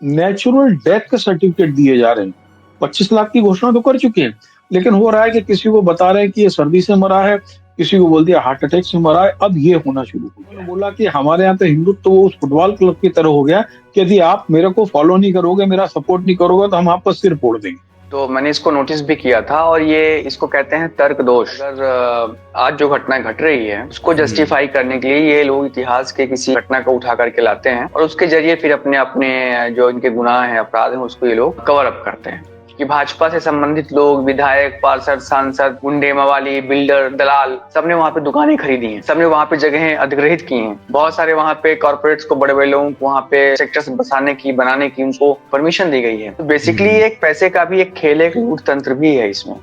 Natural death के certificate दिए जा रहे हैं। 25 लाख की घोषणा तो कर चुके हैं, लेकिन हो रहा है कि किसी को बता रहे हैं कि ये सर्दी से मरा है, किसी को बोल दिया हार्ट अटैक से मरा है। अब ये होना शुरू हो गया। उन्होंने बोला कि हमारे यहाँ तो हिंदुत्व तो उस फुटबॉल क्लब की तरह हो गया कि यदि आप मेरे को फॉलो नहीं करोगे, मेरा सपोर्ट नहीं करोगे, तो हम आपका सिर फोड़ देंगे। तो मैंने इसको नोटिस भी किया था, और ये इसको कहते हैं तर्क दोष। अगर आज जो घटना घट रही है उसको जस्टिफाई करने के लिए ये लोग इतिहास के किसी घटना को उठा करके लाते हैं, और उसके जरिए फिर अपने अपने जो इनके गुनाह हैं, अपराध हैं, उसको ये लोग कवर अप करते हैं कि भाजपा से संबंधित लोग, विधायक, पार्षद, सांसद, गुंडे, मवाली, बिल्डर, दलाल, सबने वहां पे दुकानें खरीदी हैं, सबने वहां पे जगहें अधिग्रहित की हैं। बहुत सारे वहां पे कॉर्पोरेट्स को, बड़े बड़े लोगों को वहां पे सेक्टर्स बसाने की, बनाने की उनको परमिशन दी गई है। तो बेसिकली एक पैसे का भी एक खेल है, एक लूट तंत्र भी है इसमें।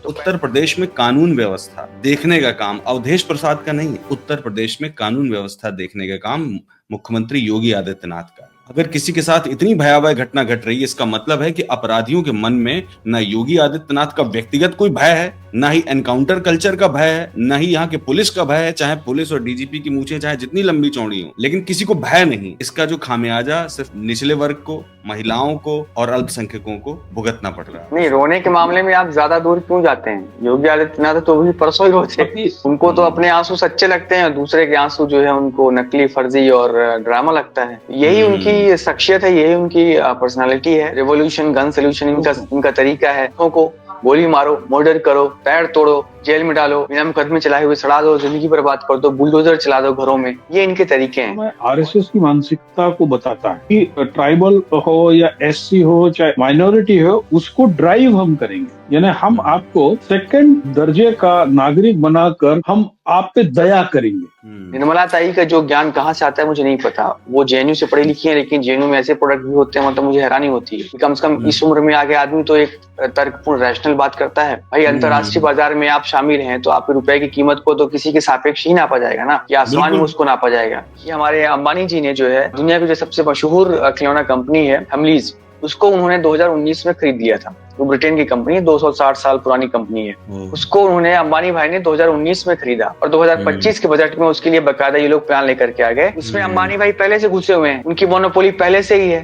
उत्तर प्रदेश में कानून व्यवस्था देखने का काम अवधेश प्रसाद का नहीं है। उत्तर प्रदेश में कानून व्यवस्था देखने का काम मुख्यमंत्री योगी आदित्यनाथ का। अगर किसी के साथ इतनी भयावह घटना घट रही है, इसका मतलब है कि अपराधियों के मन में न योगी आदित्यनाथ का व्यक्तिगत कोई भय है, ना ही एनकाउंटर कल्चर का भय है, ना ही यहाँ के पुलिस का भय है, चाहे पुलिस और डीजीपी की मूछें चाहे जितनी लंबी चौड़ी हो, लेकिन किसी को भय नहीं। इसका जो खामियाजा सिर्फ निचले वर्ग को, महिलाओं को और अल्पसंख्यकों को भुगतना पड़ रहा है। नहीं, रोने के मामले में आप ज्यादा दूर क्यों जाते हैं? योगी आदित्यनाथ तो भी परसों ही रोते। उनको तो अपने आंसू सच्चे लगते हैं, दूसरे के आंसू जो है उनको नकली, फर्जी और ड्रामा लगता है। यही उनकी शख्सियत है, यही उनकी पर्सनालिटी है। रेवोल्यूशन, गन सॉल्यूशन इनका तरीका है। को गोली मारो, मर्डर करो, पैर तोड़ो, जेल में डालो, बिना मुकदमे चलाए हुए सड़ा दो, जिंदगी बर्बाद कर दो, बुलडोजर चला दो घरों में। ये इनके तरीके हैं। आरएसएस की मानसिकता को बताता है कि ट्राइबल हो या एससी हो चाहे माइनॉरिटी हो, उसको ड्राइव हम करेंगे। यानी हम आपको सेकंड दर्जे का नागरिक बनाकर हम आप पे दया करेंगे। निर्मला ताई का जो ज्ञान कहाँ से आता है मुझे नहीं पता। वो जेएनयू से पढ़ी लिखी है, लेकिन जेएनयू में ऐसे प्रोडक्ट भी होते हैं, मतलब मुझे हैरानी होती है। कम से कम इस उम्र में आगे आदमी तो एक तर्कपूर्ण रैशनल बात करता है। भाई, अंतरराष्ट्रीय बाजार में आप शामिल हैं तो आपके रुपए की कीमत को तो किसी के सापेक्ष ही नापा जाएगा ना, कि आसमान में उसको नापा जाएगा। कि हमारे अंबानी जी ने जो है दुनिया की जो सबसे मशहूर खिलौना कंपनी है हमलीज, उसको उन्होंने 2019 में खरीद लिया था। वो ब्रिटेन की कंपनी है, 260 साल पुरानी कंपनी है। उसको उन्होंने, अंबानी भाई ने 2019 में खरीदा, और 2025 के बजट में उसके लिए बकायदा ये लोग प्लान लेकर के आ गए। उसमें अंबानी भाई पहले से घुसे हुए हैं, उनकी मोनोपोली पहले से ही है।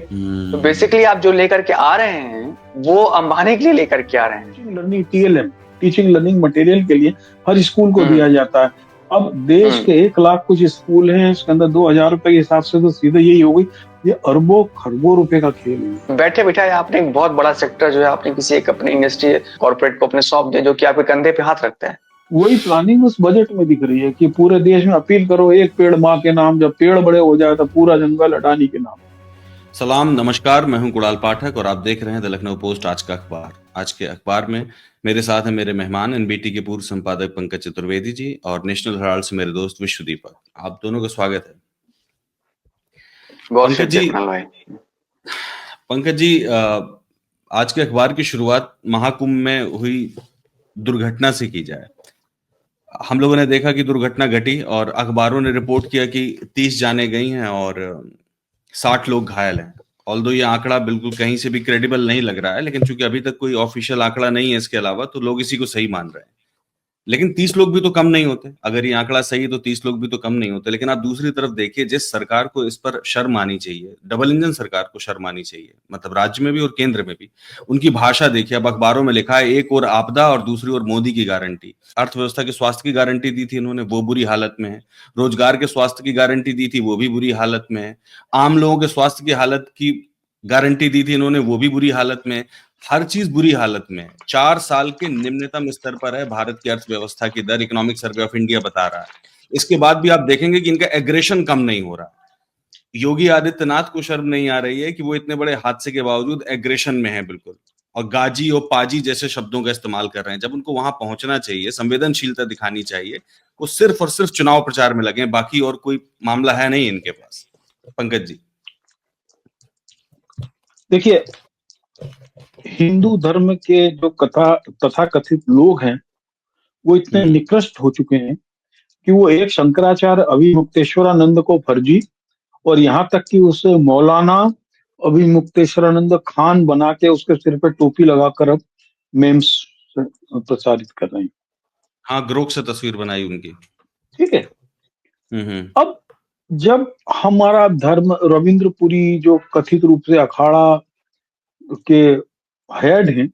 तो बेसिकली आप जो लेकर के आ रहे हैं वो अंबानी के लिए लेकर के आ रहे हैं। Learning TLM, teaching learning material के लिए हर स्कूल को दिया जाता है। अब देश के 1 लाख कुछ स्कूल हैं, इसके अंदर 2,000 रुपए के हिसाब से तो सीधे यही हो गई। ये अरबों खरबों रुपए का खेल है। बैठे बिठाए आपने एक बहुत बड़ा सेक्टर जो है आपने किसी एक अपने इंडस्ट्री कॉर्पोरेट को अपने सौंप दिया, जो कि आपके कंधे पे हाथ रखता है। वही प्लानिंग उस बजट में दिख रही है कि पूरे देश में अपील करो, एक पेड़ माँ के नाम, जब पेड़ बड़े हो जाए तो पूरा जंगल अडानी के नाम। सलाम, नमस्कार, मैं हूं कुणाल पाठक और आप देख रहे हैं द लखनऊ पोस्ट आज का अखबार। आज के अखबार में मेरे साथ हैं मेरे मेहमान एनबीटी के पूर्व संपादक पंकज चतुर्वेदी जी और नेशनल हेराल्ड से मेरे दोस्त विश्व दीपक। आप दोनों का स्वागत है। पंकज जी, आज के अखबार की शुरुआत महाकुंभ में हुई दुर्घटना से की जाए। हम लोगों ने देखा कि दुर्घटना घटी और अखबारों ने रिपोर्ट किया कि 30 जानें गई हैं और 60 लोग घायल हैं। ऑल्दो ये आंकड़ा बिल्कुल कहीं से भी क्रेडिबल नहीं लग रहा है, लेकिन चूंकि अभी तक कोई ऑफिशियल आंकड़ा नहीं है इसके अलावा, तो लोग इसी को सही मान रहे हैं। लेकिन 30 लोग भी तो कम नहीं होते। अगर ये आंकड़ा सही है तो 30 लोग भी तो कम नहीं होते। लेकिन आप दूसरी तरफ देखिए, जिस सरकार को इस पर शर्म आनी चाहिए, डबल इंजन सरकार को शर्म आनी चाहिए, मतलब राज्य में भी और केंद्र में भी, उनकी भाषा देखिए। अब अखबारों में लिखा है एक और आपदा और दूसरी ओर मोदी की गारंटी। अर्थव्यवस्था के स्वास्थ्य की गारंटी दी थी इन्होंने, वो बुरी हालत में है। रोजगार के स्वास्थ्य की गारंटी दी थी, वो भी बुरी हालत में है। आम लोगों के स्वास्थ्य की हालत की गारंटी दी थी इन्होंने, वो भी बुरी हालत में है। हर चीज बुरी हालत में है। 4 साल के निम्नतम स्तर पर है भारत की अर्थव्यवस्था की दर, इकोनॉमिक सर्वे ऑफ इंडिया बता रहा है। इसके बाद भी आप देखेंगे कि इनका एग्रेशन कम नहीं हो रहा। योगी आदित्यनाथ को शर्म नहीं आ रही है कि वो इतने बड़े हादसे के बावजूद एग्रेशन में है बिल्कुल, और गाजी और पाजी जैसे शब्दों का इस्तेमाल कर रहे हैं। जब उनको वहां पहुंचना चाहिए, संवेदनशीलता दिखानी चाहिए, वो सिर्फ और सिर्फ चुनाव प्रचार में लगे, बाकी और कोई मामला है नहीं इनके पास। पंकज जी देखिए, हिंदू धर्म के जो तथाकथित लोग हैं वो इतने निकृष्ट हो चुके हैं कि वो एक शंकराचार्य अभिमुक्तेश्वरानंद को फर्जी, और यहाँ तक कि उसे मौलाना अभिमुक्तेश्वरानंद खान बना के उसके सिर पे टोपी लगाकर अब मेम्स प्रचारित कर रहे हैं। हाँ, ग्रोक से तस्वीर बनाई उनकी। ठीक है। अब जब हमारा धर्म रविंद्रपुरी जो कथित रूप से अखाड़ा के हेड हैं,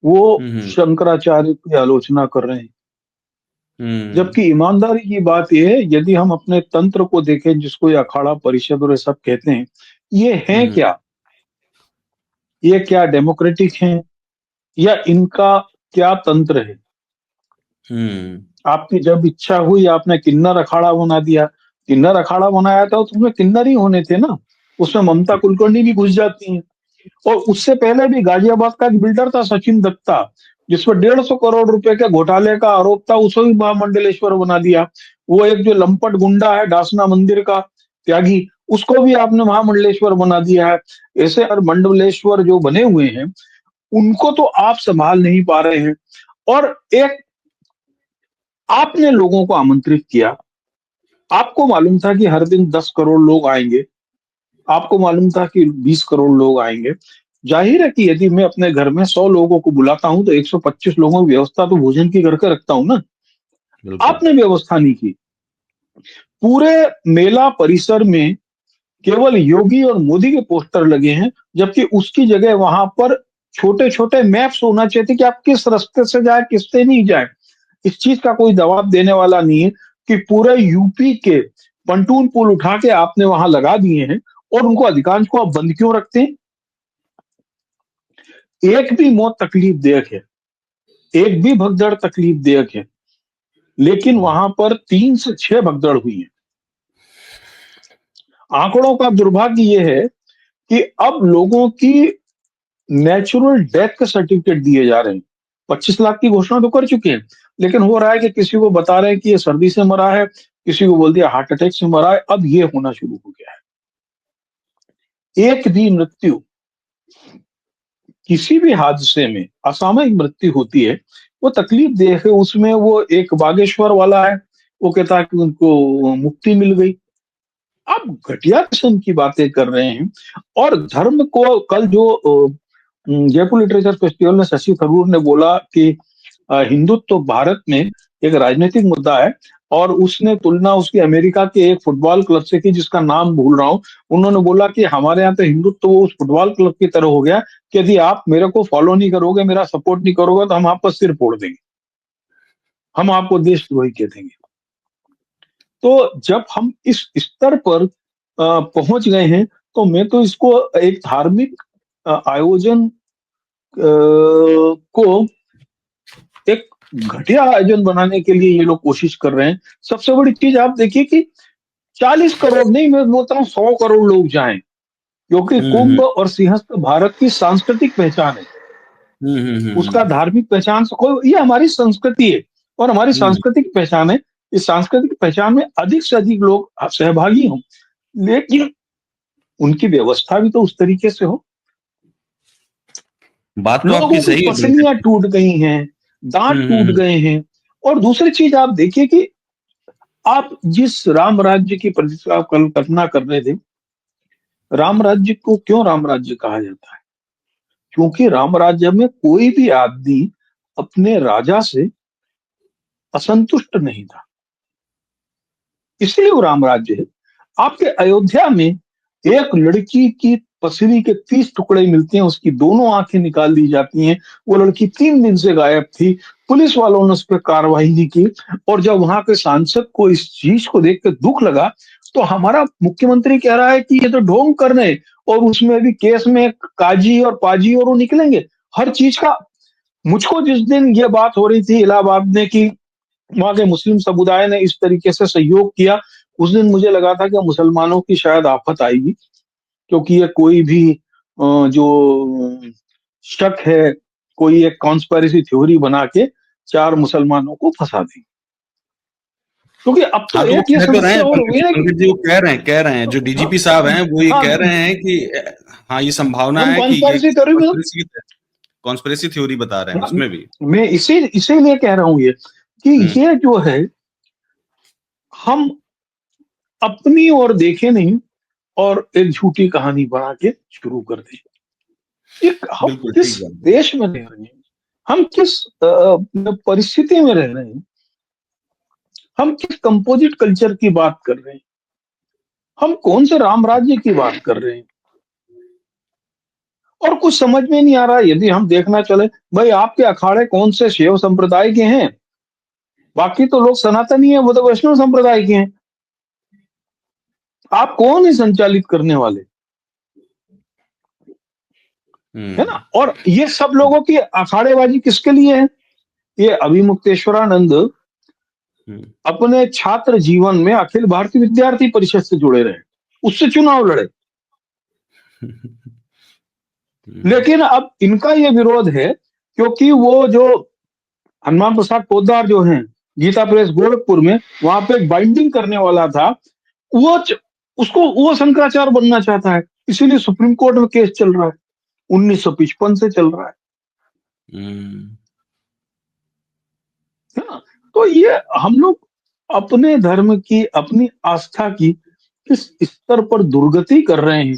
वो हम्म शंकराचार्य की आलोचना कर रहे हैं। हम्म जबकि ईमानदारी की बात यह है, यदि हम अपने तंत्र को देखें, जिसको ये अखाड़ा परिषद और ये सब कहते हैं, ये है हम्म क्या? ये क्या डेमोक्रेटिक हैं, या इनका क्या तंत्र है? हम्म आपकी जब इच्छा हुई, आपने किन्नर अखाड़ा बना दिया। किन्नर अखाड़ा बनाया था, तो उसमें किन्नर ही होने थे ना। उसमें ममता कुलकर्णी भी घुस जाती हैं। और उससे पहले भी गाजियाबाद का एक बिल्डर था, सचिन दत्ता, जिस पर 150 करोड़ रुपए के घोटाले का आरोप था, उसे भी महामंडलेश्वर बना दिया। वो एक जो लंपट गुंडा है, डासना मंदिर का त्यागी, उसको भी आपने महामंडलेश्वर बना दिया है। ऐसे और मंडलेश्वर जो बने हुए हैं, उनको तो आप संभाल नहीं पा रहे हैं। और एक आपने लोगों को आमंत्रित किया, आपको मालूम था कि हर दिन 10 करोड़ लोग आएंगे, आपको मालूम था कि 20 करोड़ लोग आएंगे। जाहिर है कि यदि मैं अपने घर में 100 लोगों को बुलाता हूं, तो 125 लोगों की व्यवस्था तो भोजन की करके रखता हूं ना। बिल्कुल। आपने व्यवस्था नहीं की। पूरे मेला परिसर में केवल योगी और मोदी के पोस्टर लगे हैं, जबकि उसकी जगह वहां पर छोटे छोटे मैप्स होना चाहिए थे कि आप किस रास्ते से जाए, किससे नहीं जाए। इस चीज का कोई जवाब देने वाला नहीं है कि पूरे यूपी के पंटून पुल उठा के आपने वहां लगा दिए हैं, और उनको अधिकांश को आप बंद क्यों रखते हैं? एक भी मौत तकलीफदेयक है, एक भी भगदड़ तकलीफदेयक है, लेकिन वहां पर 3 से 6 भगदड़ हुई है। आंकड़ों का दुर्भाग्य यह है कि अब लोगों की नेचुरल डेथ के सर्टिफिकेट दिए जा रहे हैं। 25 लाख की घोषणा तो कर चुके हैं, लेकिन हो रहा है कि किसी को बता रहे हैं कि ये सर्दी से मरा है, किसी को बोल दिया हार्ट अटैक से मरा है। अब ये होना शुरू हो गया है। एक भी मृत्यु, किसी भी हादसे में असामयिक मृत्यु होती है, वो तकलीफ दे है। उसमें वो एक बागेश्वर वाला है, वो कहता है कि उनको मुक्ति मिल गई। आप घटिया किस्म की बातें कर रहे हैं। और धर्म को कल जो जयपुर लिटरेचर फेस्टिवल में शशि थरूर ने बोला कि हिंदुत्व तो भारत में एक राजनीतिक मुद्दा है, और उसने तुलना उसकी अमेरिका के एक फुटबॉल क्लब से की, जिसका नाम भूल रहा हूं। उन्होंने बोला कि हमारे यहाँ तो हिंदुत्व तो वो उस फुटबॉल क्लब की तरह हो गया कि यदि आप मेरे को फॉलो नहीं करोगे, मेरा सपोर्ट नहीं करोगे, तो हम आपका सिर फोड़ देंगे, हम आपको देशद्रोही कह देंगे। तो जब हम इस स्तर पर पहुंच गए हैं, तो मैं तो इसको एक धार्मिक आयोजन को एक घटिया आयोजन बनाने के लिए ये लोग कोशिश कर रहे हैं। सबसे बड़ी चीज आप देखिए कि 40 करोड़ नहीं, मैं बोलता हूँ 100 करोड़ लोग जाएं, क्योंकि हम्म कुंभ और सिंहस्थ भारत की सांस्कृतिक पहचान है। उसका हम्म धार्मिक पहचान से कोई, ये हमारी संस्कृति है और हमारी हम्म सांस्कृतिक पहचान है। इस सांस्कृतिक पहचान में अधिक से अधिक लोग सहभागी हों, लेकिन उनकी व्यवस्था भी तो उस तरीके से हो। बात तो आपकी लोगों की सही है पसलियां बिल्कुल। टूट गई हैं, दांत टूट हम्म। गए हैं। और दूसरी चीज आप देखिए कि आप जिस राम राज्य की कल्पना कर रहे थे, राम राज्य को क्यों राम राज्य कहा जाता है? क्योंकि राम राज्य में कोई भी आदमी अपने राजा से असंतुष्ट नहीं था, इसलिए वो राम राज्य है। आपके अयोध्या में एक लड़की की पसली के 30 टुकड़े मिलते हैं, उसकी दोनों आंखें निकाल दी जाती हैं। वो लड़की 3 दिन से गायब थी, पुलिस वालों ने उस पर कार्रवाई नहीं की। और जब वहां के सांसद को इस चीज को देख कर दुख लगा, तो हमारा मुख्यमंत्री कह रहा है कि ये तो ढोंग कर रहे हैं, और उसमें भी केस में काजी और पाजी और वो निकलेंगे हर चीज का। मुझको जिस दिन ये बात हो रही थी इलाहाबाद में कि वहां के मुस्लिम समुदाय ने इस तरीके से सहयोग किया, उस दिन मुझे लगा था कि मुसलमानों की शायद आफत आएगी, क्योंकि ये कोई भी जो शक है, कोई एक कॉन्स्पिरेसी थ्योरी बना के 4 मुसलमानों को फंसा दी। क्योंकि अब तो हाँ, तो वो एक ये कह तो रहे समस्या हैं और हुई पंकज ना कि पंकज जी, वो कह रहे हैं जो हाँ, डीजीपी साहब हैं, वो ये हाँ, कह रहे हैं कि हाँ, ये संभावना हम है कि ये कॉन्स्पिरेसी थ्योरी में, कॉन्स्पिरेसी थ्योरी बता रहे हैं हाँ, उसमें भी। मैं इसीलिए कह रहा हूं ये कि हम्म ये जो है, हम अपनी ओर देखे नहीं और एक झूठी कहानी बना के शुरू कर दें। हम बिल्कुल किस ठीक बात है। देश में रह रहे हैं, हम किस परिस्थिति में रह रहे हैं, हम किस कंपोजिट कल्चर की बात कर रहे हैं। हम कौन से राम राज्य की बात कर रहे हैं? और कुछ समझ में नहीं आ रहा। यदि हम देखना चले, भाई आपके अखाड़े कौन से शैव संप्रदाय के हैं? बाकी तो लोग सनातनी है, वो तो वैष्णव संप्रदाय के हैं। आप कौन है संचालित करने वाले? है ना? और ये सब लोगों की अखाड़ेबाजी किसके लिए है? ये अभिमुक्तेश्वरानंद अपने छात्र जीवन में अखिल भारतीय विद्यार्थी परिषद से जुड़े रहे, उससे चुनाव लड़े। लेकिन अब इनका ये विरोध है क्योंकि वो जो हनुमान प्रसाद पोद्दार जो हैं गीता प्रेस गोरखपुर में, वहां पे बाइंडिंग करने वाला था, उसको वो शंकराचार्य बनना चाहता है, इसीलिए सुप्रीम कोर्ट में केस चल रहा है, 1955 से चल रहा है ना? तो ये हम लोग अपने धर्म की, अपनी आस्था की किस स्तर पर दुर्गति कर रहे हैं,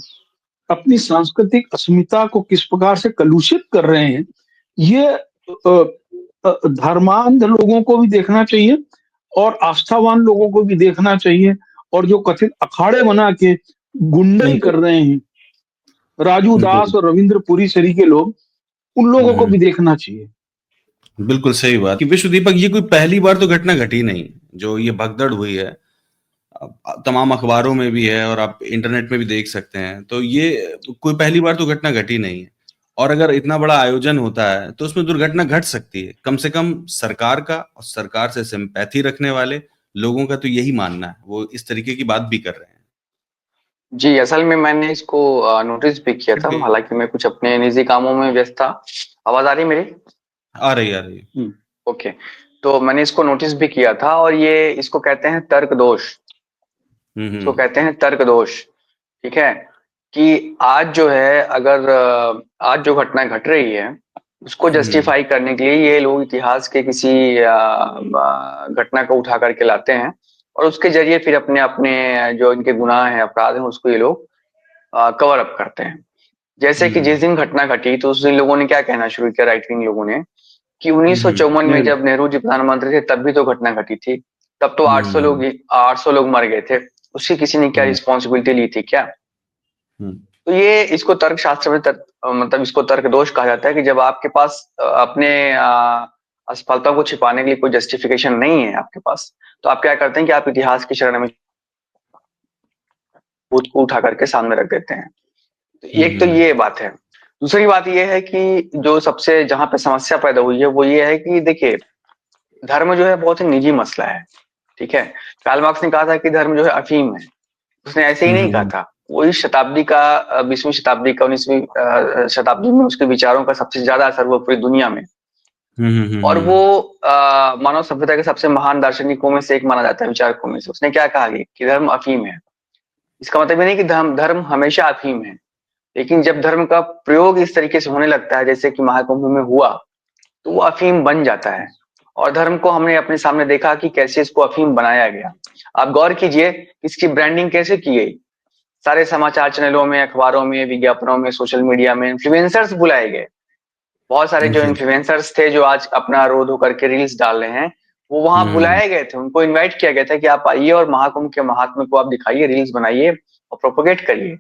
अपनी सांस्कृतिक अस्मिता को किस प्रकार से कलुषित कर रहे हैं, ये धर्मांध लोगों को भी देखना चाहिए और आस्थावान लोगों को भी देखना चाहिए। और जो कथित अखाड़े बना के गुंडई कर रहे हैं, राजू दास और रविंद्र पुरी सरी के लोग, उन लोगों को भी देखना चाहिए। बिल्कुल सही बात कि विश्व दीपक, ये कोई पहली बार तो घटना घटी नहीं जो ये भगदड़ हुई है। तमाम अखबारों में भी है और आप इंटरनेट में भी देख सकते हैं। तो ये कोई पहली बार तो घटना घटी नहीं है। और अगर इतना बड़ा आयोजन होता है तो उसमें दुर्घटना घट सकती है। कम से कम सरकार का और सरकार से सिंपैथी रखने वाले लोगों का तो यही मानना है, वो इस तरीके की बात भी कर रहे हैं। जी, असल में मैंने इसको नोटिस भी किया था, हालांकि मैं कुछ अपने निजी कामों में व्यस्त था। आवाज आ रही मेरी? आ रही। ओके, तो मैंने इसको नोटिस भी किया था और ये इसको कहते हैं तर्क दोष। इसको कहते हैं तर्क दोष। ठीक है, कि आज जो है, अगर आज जो घटना घट रही है उसको जस्टिफाई करने के लिए ये लोग इतिहास के किसी घटना को उठा करके लाते हैं और उसके जरिए फिर अपने अपने जो इनके गुनाह हैं, अपराध हैं, उसको ये लोग कवर अप करते हैं। जैसे कि जिस दिन घटना घटी तो उस दिन लोगों ने क्या कहना शुरू किया, राइट विंग लोगों ने, कि 1954 में जब नेहरू जी प्रधानमंत्री थे तब भी तो घटना घटी थी, तब तो 800 लोग मर गए थे, उसकी किसी ने क्या रिस्पॉन्सिबिलिटी ली थी क्या? तो ये इसको तर्क शास्त्र में मतलब इसको तर्क दोष कहा जाता है कि जब आपके पास अपने असफलता को छिपाने के लिए कोई जस्टिफिकेशन नहीं है आपके पास, तो आप क्या करते हैं कि आप इतिहास की शरण में खुद को उठा करके सामने रख देते हैं। तो एक तो ये बात है। दूसरी बात ये है कि जो सबसे जहां पे समस्या पैदा हुई है वो ये है कि देखिए, धर्म जो है बहुत ही निजी मसला है। ठीक है, कार्ल मार्क्स ने कहा था कि धर्म जो है अफीम है, उसने ऐसे ही नहीं कहा था। वो इस शताब्दी का 20वीं शताब्दी का 19वीं शताब्दी में उसके विचारों का सबसे ज्यादा असर हुआ पूरी दुनिया में। और वो मानव सभ्यता के सबसे महान दार्शनिकों में से एक माना जाता है, विचारकों में से। उसने क्या कहा कि धर्म अफीम है। इसका मतलब ये नहीं कि धर्म हमेशा अफीम है, लेकिन जब धर्म का प्रयोग इस तरीके से होने लगता है जैसे कि महाकुंभ में हुआ, तो वो अफीम बन जाता है। और धर्म को हमने अपने सामने देखा कि कैसे इसको अफीम बनाया गया। आप गौर कीजिए इसकी ब्रांडिंग कैसे की गई। सारे समाचार चैनलों में, अखबारों में, विज्ञापनों में, सोशल मीडिया में इन्फ्लुएंसर्स बुलाए गए। बहुत सारे जो इन्फ्लुएंसर्स थे जो आज अपना रोड होकर के रील्स डाल रहे हैं, वो वहां बुलाए गए थे। उनको इनवाइट किया गया था कि आप आइए और महाकुंभ के महात्म्य को आप दिखाइए, रील्स बनाइए और प्रोपोगेट करिए।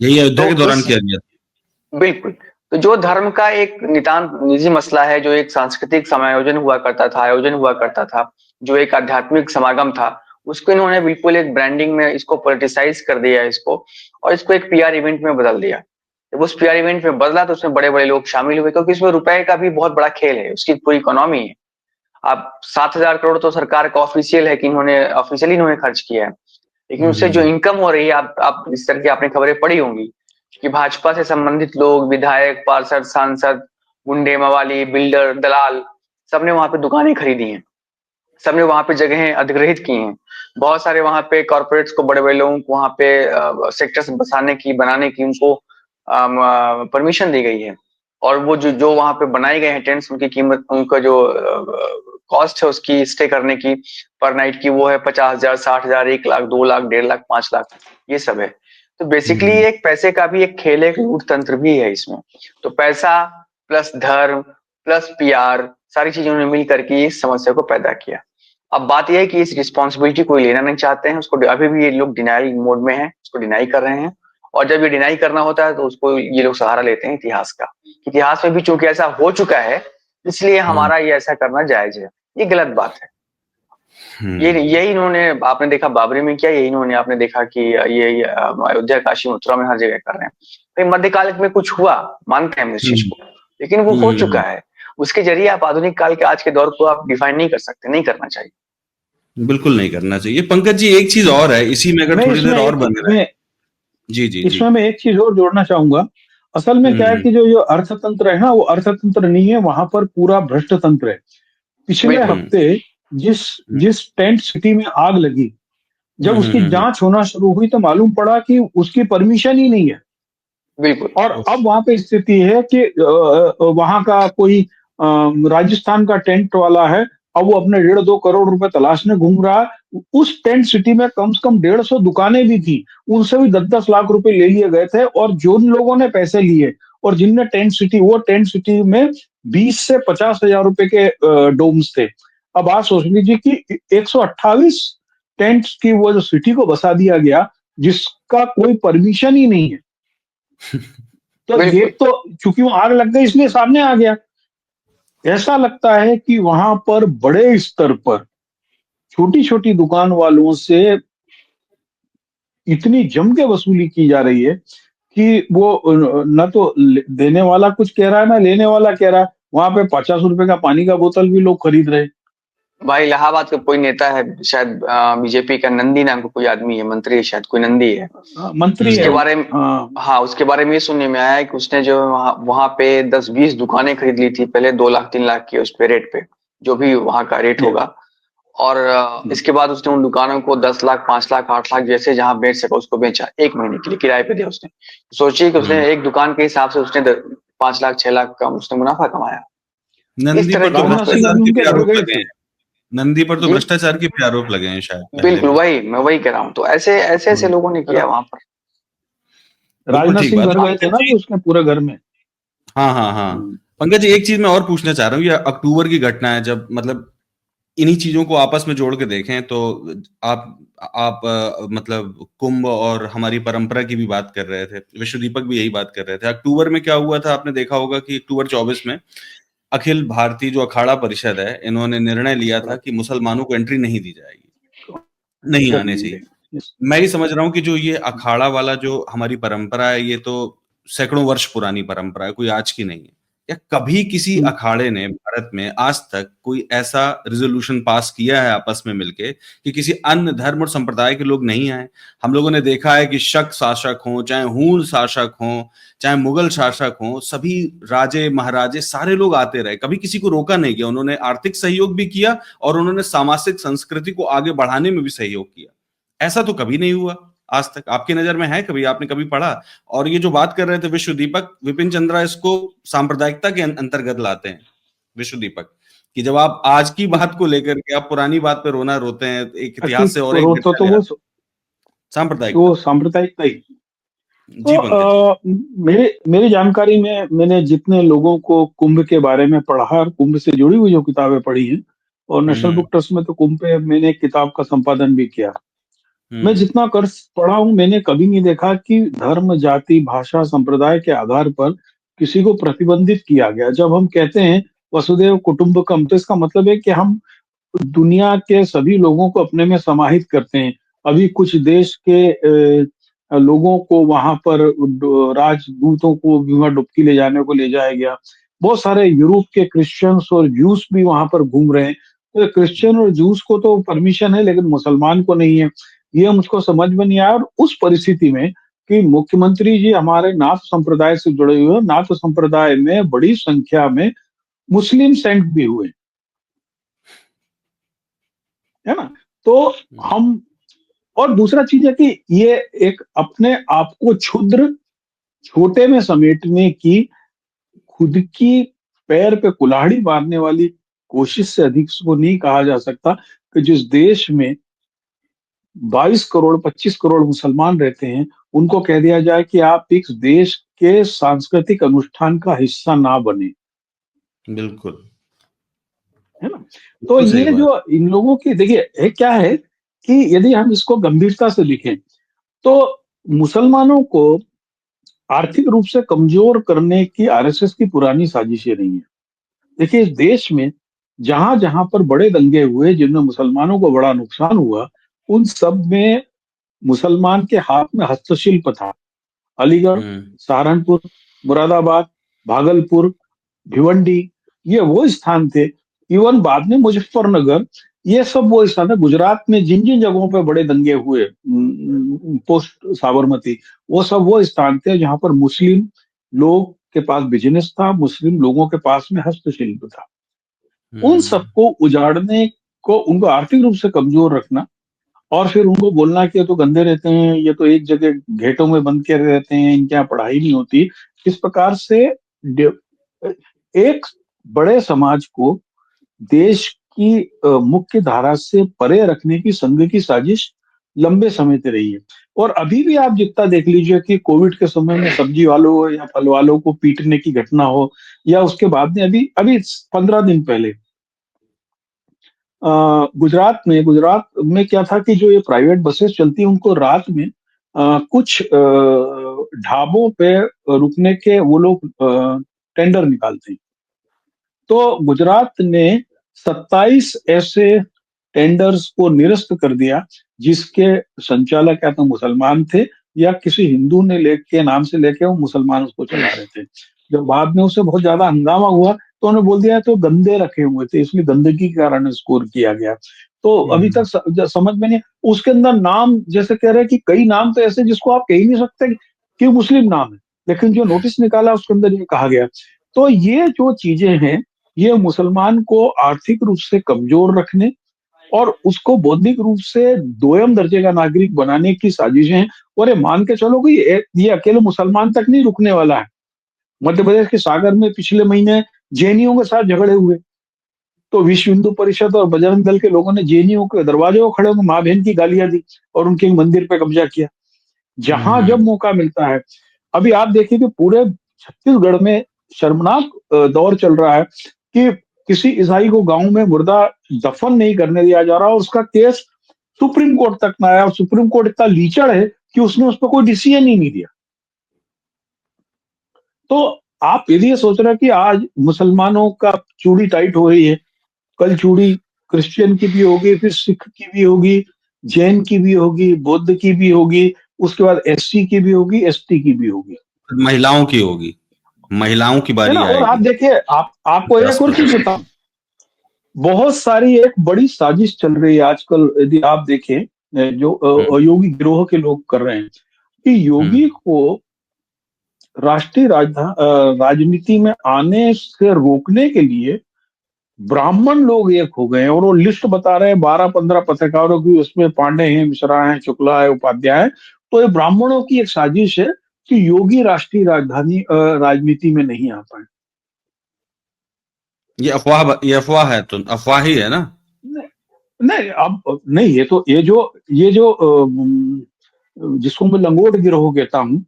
यही अयोध्या के दौरान किया गया था। बिल्कुल। तो जो धर्म का एक नितांत निजी मसला है, जो एक सांस्कृतिक समायोजन हुआ करता था, आयोजन हुआ करता था, जो एक आध्यात्मिक समागम था, उसको इन्होंने बिल्कुल एक ब्रांडिंग में इसको पॉलिटिसाइज कर दिया इसको, और इसको एक पीआर इवेंट में बदल दिया। जब उस पीआर इवेंट में बदला तो उसमें बड़े बड़े लोग शामिल हुए, क्योंकि इसमें रुपए का भी बहुत बड़ा खेल है, उसकी पूरी इकोनॉमी है। अब 7,000 करोड़ तो सरकार का ऑफिशियल है कि ऑफिशियली इन्होंने खर्च किया है, लेकिन उससे जो इनकम हो रही है, आप इस तरह की आपने खबरें पढ़ी होंगी कि भाजपा से संबंधित लोग, विधायक, पार्षद, सांसद, गुंडे, मवाली, बिल्डर, दलाल, सबने वहां पे दुकानें खरीदी हैं, सबने वहां पे जगहें अधिग्रहित की हैं। बहुत सारे वहां पे कॉर्पोरेट्स को, बड़े बड़े लोगों को वहां पे सेक्टर्स बसाने की, बनाने की उनको परमिशन दी गई है। और वो जो वहां पे बनाए गए हैं टेंट्स, उनकी कीमत, उनका जो कॉस्ट है उसकी स्टे करने की पर नाइट की, वो है 50,000, 60,000, 1 लाख, 2 लाख, 1.5 लाख, 5 लाख, ये सब है। तो बेसिकली एक पैसे का भी एक खेल है, एक लूट तंत्र भी है इसमें। तो पैसा प्लस धर्म प्लस पीआर, सारी चीजों ने मिल करके इस समस्या को पैदा किया। अब बात यह है कि इस रिस्पॉन्सिबिलिटी कोई लेना नहीं चाहते हैं, उसको अभी भी ये लोग डिनाइल मोड में हैं, उसको डिनाई कर रहे हैं। और जब ये डिनाई करना होता है तो उसको ये लोग सहारा लेते हैं इतिहास का। इतिहास में भी चूंकि ऐसा हो चुका है, इसलिए हमारा ये ऐसा करना जायज है। ये गलत बात है। ये यही इन्होंने आपने देखा बाबरी में किया, यही इन्होंने आपने देखा कि ये अयोध्या, काशी, मथुरा में हर जगह कर रहे हैं। तो मध्यकाल में कुछ हुआ, मानते हैं हम इस चीज को, लेकिन वो हो चुका है। उसके जरिए आप आधुनिक काल के आज के दौर को आप डिफाइन नहीं कर सकते, नहीं करना चाहिए। बिल्कुल नहीं करना चाहिए। पंकज जी, एक चीज और है, इसी में अगर थोड़ी देर और बन रहे। जी जी जी। इसमें मैं एक चीज और जोड़ना चाहूंगा। असल में क्या है कि जो अर्थतंत्र है ना, वो अर्थतंत्र नहीं है, वहां पर पूरा भ्रष्ट तंत्र है। पिछले हफ्ते जिस टेंट सिटी में आग लगी, जब उसकी जांच होना शुरू हुई तो मालूम पड़ा कि उसकी परमिशन ही नहीं है। बिल्कुल। और अब वहां पे स्थिति है कि वहां का कोई राजस्थान का टेंट वाला है, अब वो अपने 1.5-2 करोड़ रुपए तलाशने घूम रहा है। उस टेंट सिटी में कम से कम 150 दुकानें भी थी, उनसे भी 10-10 लाख रुपए ले लिए गए थे। और जिन लोगों ने पैसे लिए और जिनने टेंट सिटी में 20 से 50 हजार रुपए के डोम्स थे। अब आप सोच लीजिए कि 128 टेंट्स की वो जो सिटी को बसा दिया गया, जिसका कोई परमिशन ही नहीं है। तो ये तो चूंकि वो आग लग गई इसलिए सामने आ गया। ऐसा लगता है कि वहां पर बड़े स्तर पर छोटी छोटी दुकान वालों से इतनी जम के वसूली की जा रही है कि वो न तो देने वाला कुछ कह रहा है ना लेने वाला कह रहा है। वहां पे 50 रुपए का पानी का बोतल भी लोग खरीद रहे हैं। भाई इलाहाबाद का कोई नेता है शायद, बीजेपी का नंदी नाम का कोई आदमी है, मंत्री है शायद, कोई नंदी है मंत्री उसके है बारे में। हाँ, उसके बारे में ये सुनने में आया है कि उसने जो वहां पे 10-20 दुकानें खरीद ली थी पहले, 2 लाख 3 लाख की उस पे रेट पे, जो भी वहां का रेट होगा। और इसके बाद उसने उन दुकानों को 10 लाख 5 लाख 8 लाख जैसे जहां बेच सका उसको बेचा, 1 महीने के लिए किराए पे दिया उसने। सोचिए कि उसने एक दुकान के हिसाब से उसने 5 लाख 6 लाख का उसने मुनाफा कमाया। इस नंदी तरह पर की तो भ्रष्टाचार के भी आरोप लगे हैं। नंदी पर तो भ्रष्टाचार के भी आरोप लगे हैं शायद पहले। बिल्कुल, वही मैं वही कह रहा हूँ। तो ऐसे ऐसे ऐसे लोगों ने किया वहां पर। राजनाथ सिंह घर गए थे ना जी उसके पूरे घर में। हाँ हाँ हाँ। पंकज जी, एक चीज मैं और पूछना चाह रहा हूँ, ये अक्टूबर की घटना है, जब मतलब इन्हीं चीजों को आपस में जोड़ के देखें तो आप मतलब कुंभ और हमारी परंपरा की भी बात कर रहे थे, विश्व दीपक भी यही बात कर रहे थे। अक्टूबर में क्या हुआ था, आपने देखा होगा कि अक्टूबर 24 में अखिल भारतीय जो अखाड़ा परिषद है, इन्होंने निर्णय लिया था कि मुसलमानों को एंट्री नहीं दी जाएगी, नहीं आने चाहिए। मैं ही समझ रहा हूँ कि जो ये अखाड़ा वाला जो हमारी परंपरा है, ये तो सैकड़ों वर्ष पुरानी परंपरा है, कोई आज की नहीं है। या कभी किसी अखाड़े ने भारत में आज तक कोई ऐसा रिजोल्यूशन पास किया है आपस में मिलके कि किसी अन्य धर्म और संप्रदाय के लोग नहीं आए? हम लोगों ने देखा है कि शक शासक हों, चाहे हूण शासक हों, चाहे मुगल शासक हों, सभी राजे महाराजे सारे लोग आते रहे, कभी किसी को रोका नहीं गया। उन्होंने आर्थिक सहयोग भी किया और उन्होंने सामाजिक संस्कृति को आगे बढ़ाने में भी सहयोग किया। ऐसा तो कभी नहीं हुआ आज तक। आपकी नजर में है कभी, आपने कभी पढ़ा? और ये जो बात कर रहे थे विश्व दीपक, विपिन चंद्रा इसको सांप्रदायिकता के अंतर्गत लाते हैं विश्व दीपक, कि जब आप आज की बात को लेकर के आप पुरानी बात पे रोना रोते हैं, एक इतिहास से और एक तो वो सांप्रदायिकता ही। तो मेरी जानकारी में मैंने जितने लोगों को कुंभ के बारे में पढ़ा और कुंभ से जुड़ी हुई जो किताबें पढ़ी हैं, और नेशनल बुक ट्रस्ट में तो कुंभ पे मैंने एक किताब का संपादन भी किया। मैं जितना कर पढ़ा हूं, मैंने कभी नहीं देखा कि धर्म, जाति, भाषा, संप्रदाय के आधार पर किसी को प्रतिबंधित किया गया। जब हम कहते हैं वसुधैव कुटुंबकम, तो इसका मतलब है कि हम दुनिया के सभी लोगों को अपने में समाहित करते हैं। अभी कुछ देश के लोगों को वहां पर राजदूतों को वहां डुबकी ले जाने को ले जाया गया। बहुत सारे यूरोप के क्रिश्चियंस और जूस भी वहां पर घूम रहे हैं। तो क्रिश्चियन और जूस को तो परमिशन है, लेकिन मुसलमान को नहीं है। ये मुझको समझ में नहीं आया। और उस परिस्थिति में कि मुख्यमंत्री जी हमारे नाथ संप्रदाय से जुड़े हुए हैं, नाथ संप्रदाय में बड़ी संख्या में मुस्लिम सेंट भी हुए, है ना। तो हम, और दूसरा चीज है कि ये एक अपने आप को क्षुद्र, छोटे में समेटने की, खुद की पैर पे कुल्हाड़ी मारने वाली कोशिश से अधिक को नहीं कहा जा सकता कि जिस देश में 22 करोड़ 25 करोड़ मुसलमान रहते हैं, उनको कह दिया जाए कि आप इस देश के सांस्कृतिक अनुष्ठान का हिस्सा ना बने। बिल्कुल। है ना? तो सही ये बात। जो इन लोगों की देखिए ये क्या है कि यदि हम इसको गंभीरता से लिखें तो मुसलमानों को आर्थिक रूप से कमजोर करने की आरएसएस की पुरानी साजिशें नहीं है। देखिए इस देश में जहां-जहां पर बड़े दंगे हुए जिनमें मुसलमानों को बड़ा नुकसान हुआ, उन सब में मुसलमान के हाथ में हस्तशिल्प था। अलीगढ़, हम्म सहारनपुर, मुरादाबाद, भागलपुर, भिवंडी ये वो स्थान थे। इवन बाद में मुजफ्फरनगर ये सब वो स्थान है। गुजरात में जिन जिन जगहों पे बड़े दंगे हुए पोस्ट साबरमती वो सब वो स्थान थे जहां पर मुस्लिम लोग के पास बिजनेस था, मुस्लिम लोगों के पास में हस्तशिल्प था। उन हम्म सबको उजाड़ने को उनको आर्थिक रूप से कमजोर रखना और फिर उनको बोलना कि ये तो गंदे रहते हैं, ये तो एक जगह घेटों में बंद के रहते हैं, इनके यहाँ पढ़ाई नहीं होती। इस प्रकार से एक बड़े समाज को देश की मुख्य धारा से परे रखने की संघ की साजिश लंबे समय से रही है। और अभी भी आप जितना देख लीजिए कि कोविड के समय में सब्जी वालों या फल वालों को पीटने की घटना हो या उसके बाद में अभी अभी 15 दिन पहले गुजरात में क्या था कि जो ये प्राइवेट बसेस चलती हैं उनको रात में कुछ ढाबों पे रुकने के वो लोग टेंडर निकालते हैं। तो गुजरात ने 27 ऐसे टेंडर्स को निरस्त कर दिया जिसके संचालक या तो मुसलमान थे या किसी हिंदू ने लेके नाम से लेके वो मुसलमान उसको चला रहे थे। जब बाद में उसे बहुत ज्यादा हंगामा हुआ तो उन्होंने बोल दिया तो गंदे रखे हुए थे इसलिए गंदगी के कारण स्कोर किया गया। तो अभी तक समझ में नहीं उसके अंदर नाम जैसे कह रहे हैं कि कई नाम तो ऐसे जिसको आप कह ही नहीं सकते कि मुस्लिम नाम है, लेकिन जो नोटिस निकाला उसके अंदर ये कहा गया। तो ये जो चीजें हैं ये मुसलमान को आर्थिक रूप से कमजोर रखने और उसको बौद्धिक रूप से दोयम दर्जे का नागरिक बनाने की साजिशें हैं। और ये मान के चलो कि ये अकेले मुसलमान तक नहीं रुकने वाला है। मध्य प्रदेश के सागर में पिछले महीने जैनियों के साथ झगड़े हुए तो विश्व हिंदू परिषद और बजरंग दल के लोगों ने जैनियों के दरवाजे को खड़े होकर माँ बहन की गालियां दी और उनके मंदिर पे कब्जा किया। जहां जब मौका मिलता है अभी आप देखिए कि पूरे छत्तीसगढ़ में शर्मनाक दौर चल रहा है कि किसी ईसाई को गांव में मुर्दा दफन नहीं करने दिया जा रहा और उसका केस सुप्रीम कोर्ट तक में आया और सुप्रीम कोर्ट इतना लीचड़ है कि उसने उस पर कोई डिसीजन ही नहीं दिया। तो आप यदि ये सोच रहे हैं कि आज मुसलमानों का चूड़ी टाइट हो रही है, कल चूड़ी क्रिश्चियन की भी होगी, फिर सिख की भी होगी, जैन की भी होगी, बौद्ध की भी होगी, उसके बाद एससी की भी होगी, एसटी की भी होगी, महिलाओं की होगी, महिलाओं की है ना? बारी और आप आएगी देखिए आपको एक और चीज 10%। बताऊं, बहुत सारी एक बड़ी साजिश चल रही है आजकल यदि आप देखें जो योगी गिरोह के लोग कर रहे हैं कि योगी हम्म को राष्ट्रीय राजनीति में आने से रोकने के लिए ब्राह्मण लोग एक हो गए हैं और वो लिस्ट बता रहे हैं 12-15 पत्रकारों की, उसमें पांडे हैं, मिश्रा हैं, शुक्ला है, उपाध्याय है। तो ये ब्राह्मणों की एक साजिश है कि योगी राष्ट्रीय राजधानी राजनीति में नहीं आ पाए। ये अफवाह है, तो अफवाह ही है ना। नहीं, नहीं अब नहीं ये जो जिसको मैं लंगोट गिरोह कहता हूँ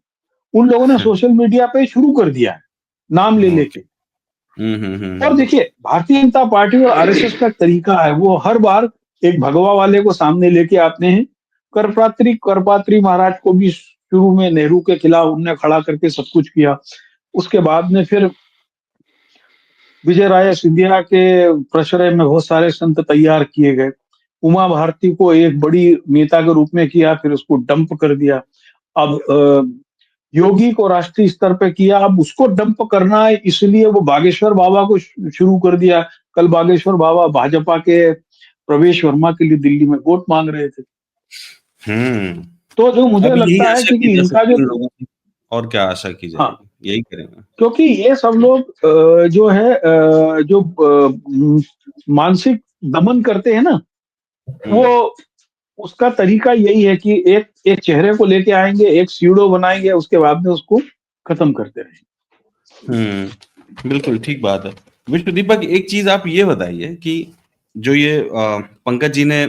उन लोगों ने सोशल मीडिया पे शुरू कर दिया है नाम ले लेके। ओके। और देखिए भारतीय जनता पार्टी और आरएसएस का तरीका है वो हर बार एक भगवा वाले को सामने लेके आते हैं। करपात्री महाराज को भी शुरू में नेहरू के खिलाफ उनने खड़ा करके सब कुछ किया। उसके बाद में फिर विजय राय सिंधिया के प्रश्रय में बहुत सारे संत तैयार किए गए। उमा भारती को एक बड़ी नेता के रूप में किया फिर उसको डंप कर दिया। अब योगी को राष्ट्रीय स्तर पे किया अब उसको डंप करना है इसलिए वो बागेश्वर बाबा को शुरू कर दिया। कल बागेश्वर बाबा भाजपा के प्रवेश वर्मा के लिए दिल्ली में वोट मांग रहे थे। हम्म तो जो मुझे अब यही लगता है आशा की कि जा इनका सकती जो है इन लोगों की, और क्या आशा की हाँ जाएगी, यही करेंगे। क्योंकि ये सब लोग जो है जो मानसिक दमन करते हैं ना वो हम्म उसका तरीका यही है कि एक एक चेहरे को लेके आएंगे एक सीडो बनाएंगे उसके बाद में उसको खत्म करते रहेंगे। बिल्कुल ठीक बात है। विश्व दीपक, एक चीज आप ये बताइए कि जो ये पंकज जी ने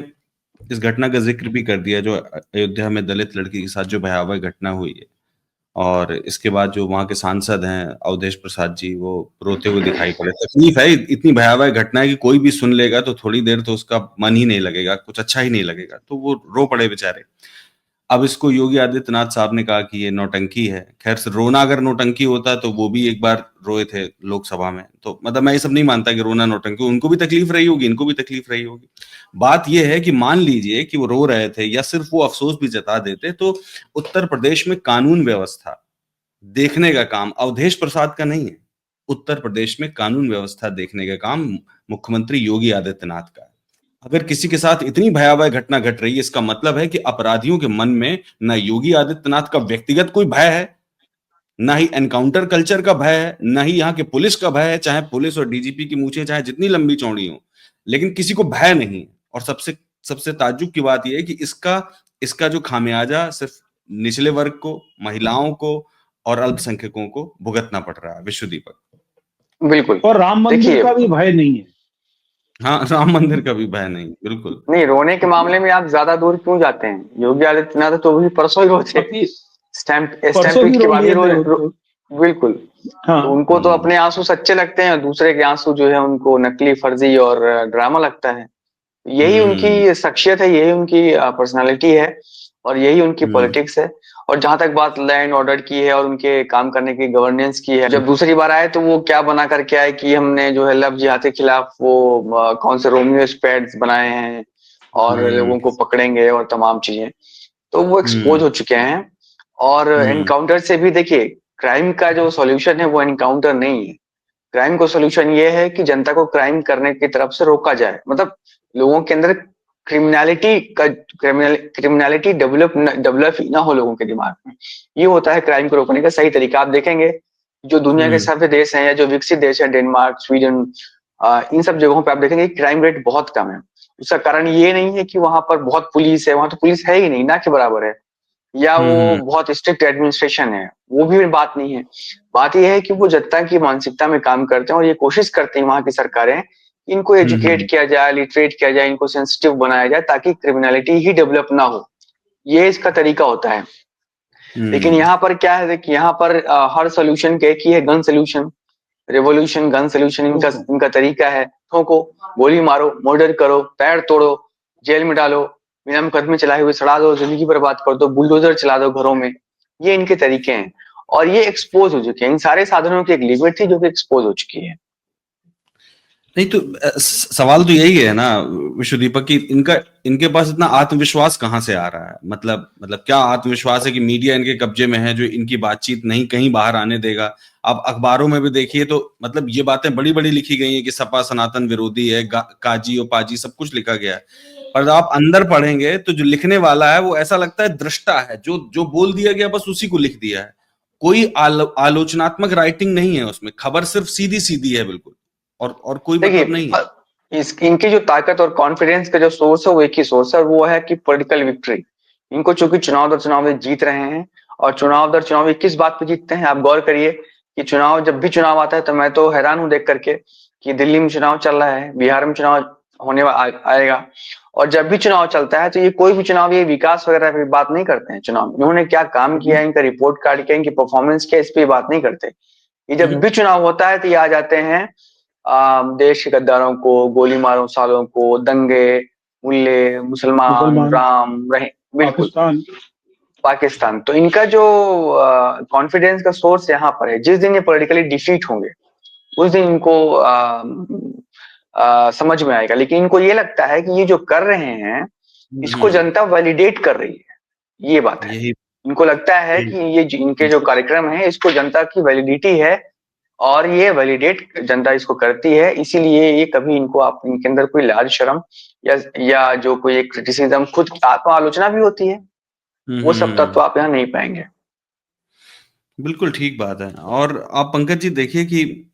इस घटना का जिक्र भी कर दिया जो अयोध्या में दलित लड़की के साथ जो भयावह घटना हुई है, और इसके बाद जो वहां के सांसद हैं अवधेश प्रसाद जी, वो रोते हुए दिखाई पड़े। तकलीफ है, इतनी भयावह घटना है कि कोई भी सुन लेगा तो थोड़ी देर तो उसका मन ही नहीं लगेगा, कुछ अच्छा ही नहीं लगेगा, तो वो रो पड़े बेचारे। अब इसको योगी आदित्यनाथ साहब ने कहा कि ये नौटंकी है। खैर से रोना अगर नौटंकी होता तो वो भी एक बार रोए थे लोकसभा में, तो मतलब मैं ये सब नहीं मानता कि रोना नौटंकी, उनको भी तकलीफ रही होगी, इनको भी तकलीफ रही होगी। बात ये है कि मान लीजिए कि वो रो रहे थे या सिर्फ वो अफसोस भी जता देते, तो उत्तर प्रदेश में कानून व्यवस्था देखने का काम अवधेश प्रसाद का नहीं है। उत्तर प्रदेश में कानून व्यवस्था देखने का काम मुख्यमंत्री योगी आदित्यनाथ का है। अगर किसी के साथ इतनी भयावह घटना घट रही है, इसका मतलब है कि अपराधियों के मन में न योगी आदित्यनाथ का व्यक्तिगत कोई भय है, ना ही एनकाउंटर कल्चर का भय है, ना ही यहाँ के पुलिस का भय है, चाहे पुलिस और डीजीपी की मूछें चाहे जितनी लंबी चौड़ी हो, लेकिन किसी को भय नहीं है। और सबसे सबसे ताज्जुब की बात यह है कि इसका जो खामियाजा सिर्फ निचले वर्ग को, महिलाओं को और अल्पसंख्यकों को भुगतना पड़ रहा है। विश्व दीपक। बिल्कुल। और राम मंदिर देखिए, का भी भय नहीं है। हाँ, राम मंदिर का भी भय नहीं, बिल्कुल नहीं, रोने के मामले में आप ज्यादा दूर क्यों जाते हैं? योगी आदित्यनाथ तो भी परसों ही रोते, अभी परसों भी स्टैम्पीड के रो बाद ही लिए थे वो तो। बिल्कुल। हाँ। तो उनको तो अपने आंसू सच्चे लगते हैं, दूसरे के आंसू जो है उनको नकली, फर्जी और ड्रामा लगता है। यही हम्म उनकी शख्सियत है, यही उनकी पर्सनालिटी है, और यही उनकी हम्म पॉलिटिक्स है। और जहां तक बात लैंड ऑर्डर की है और उनके काम करने की, गवर्नेंस की है, जब दूसरी बार आए तो वो क्या बना करके आए कि हमने जो है लव जिहाद के खिलाफ वो कौन से रोमियो स्क्वाड्स बनाए हैं और हम्म लोगों को पकड़ेंगे और तमाम चीजें, तो वो एक्सपोज हम्म हो चुके हैं। और हम्म एनकाउंटर से भी देखिए, क्राइम का जो सॉल्यूशन है वो एनकाउंटर नहीं है। क्राइम का सॉल्यूशन ये है कि जनता को क्राइम करने की तरफ से रोका जाए, मतलब लोगों के अंदर क्रिमिनलिटी डेवलप ही ना हो लोगों के दिमाग में। ये होता है क्राइम को रोकने का सही तरीका। आप देखेंगे जो दुनिया के हम्म सभ्य देश हैं या जो विकसित देश है, डेनमार्क, स्वीडन, इन सब जगहों पे आप देखेंगे क्राइम रेट बहुत कम है। उसका कारण ये नहीं है कि वहां पर बहुत पुलिस है, वहां तो पुलिस है ही नहीं, ना के बराबर है, या वो हम्म बहुत स्ट्रिक्ट एडमिनिस्ट्रेशन है, वो भी बात नहीं है। बात यह है कि वो जनता की मानसिकता में काम करते हैं और ये कोशिश करते हैं वहां की सरकारें, इनको एजुकेट हम्म किया जाए, लिटरेट किया जाए, इनको सेंसिटिव बनाया जाए ताकि क्रिमिनलिटी ही डेवलप ना हो। ये इसका तरीका होता है। लेकिन हम्म यहाँ पर क्या है कि यहाँ पर हर सोल्यूशन एक ही है, gun solution, revolution, gun solution इनका इनका तरीका है। ठोको, गोली मारो, मर्डर करो, पैर तोड़ो, जेल में डालो, बिना मुकदमे चलाए हुए सड़ा दो, जिंदगी बर्बाद कर दो, बुलडोजर चला दो घरों में। ये इनके तरीके हैं और ये एक्सपोज हो चुके हैं। इन सारे साधनों की एक लिमिट थी जो कि एक्सपोज हो चुकी है। नहीं तो सवाल तो यही है ना विश्व दीपक की, इनके पास इतना आत्मविश्वास कहाँ से आ रहा है? मतलब क्या आत्मविश्वास है कि मीडिया इनके कब्जे में है जो इनकी बातचीत नहीं कहीं बाहर आने देगा? आप अखबारों में भी देखिए तो मतलब ये बातें बड़ी बड़ी लिखी गई हैं कि सपा सनातन विरोधी है, काजी और पाजी सब कुछ लिखा गया है, पर आप अंदर पढ़ेंगे तो जो लिखने वाला है वो ऐसा लगता है दृष्टा है, जो जो बोल दिया गया बस उसी को लिख दिया है। कोई आलोचनात्मक राइटिंग नहीं है उसमें, खबर सिर्फ सीधी सीधी है बिल्कुल, और कोई मतलब नहीं है। देखिए, इनकी जो ताकत और कॉन्फिडेंस का जो सोर्स है वो एक ही सोर्स है, और वो है कि पॉलिटिकल विक्ट्री। इनको चूंकि चुनाव दर चुनाव में जीत रहे हैं, और चुनाव दर चुनाव किस बात पे जीतते हैं आप गौर करिए कि जब भी चुनाव आता है तो मैं तो हैरान हूं देख करके कि दिल्ली में चुनाव चल रहा है, बिहार में चुनाव आएगा, और जब भी चुनाव चलता है तो ये कोई भी चुनाव, ये विकास वगैरह पे बात नहीं करते हैं। चुनाव इन्होंने क्या काम किया, इनका रिपोर्ट कार्ड क्या, इनकी परफॉर्मेंस क्या, इस पे बात नहीं करते। ये जब भी चुनाव होता है तो ये आ जाते हैं देश के गद्दारों को, गोली मारो सालों को, दंगे, मुल्ले, मुसलमान, मुसलमान, राम रहे, बिल्कुल, पाकिस्तान। पाकिस्तान। तो इनका जो कॉन्फिडेंस का सोर्स यहाँ पर है, जिस दिन ये पॉलिटिकली डिफीट होंगे उस दिन इनको समझ में आएगा। लेकिन इनको ये लगता है कि ये जो कर रहे हैं इसको हम्म, जनता वैलिडेट कर रही है, ये बात है। यही इनको लगता है कि ये इनके जो कार्यक्रम है इसको जनता की वैलिडिटी है, और ये वैलिडेट जनता इसको करती है, इसीलिए ये कभी इनको आप इनके अंदर कोई लाज शर्म या जो कोई एक क्रिटिसिज्म, खुद की आत्म आलोचना भी होती है, वो सब तत्व आप यहाँ नहीं पाएंगे। बिल्कुल ठीक बात है। और आप पंकज जी देखिए कि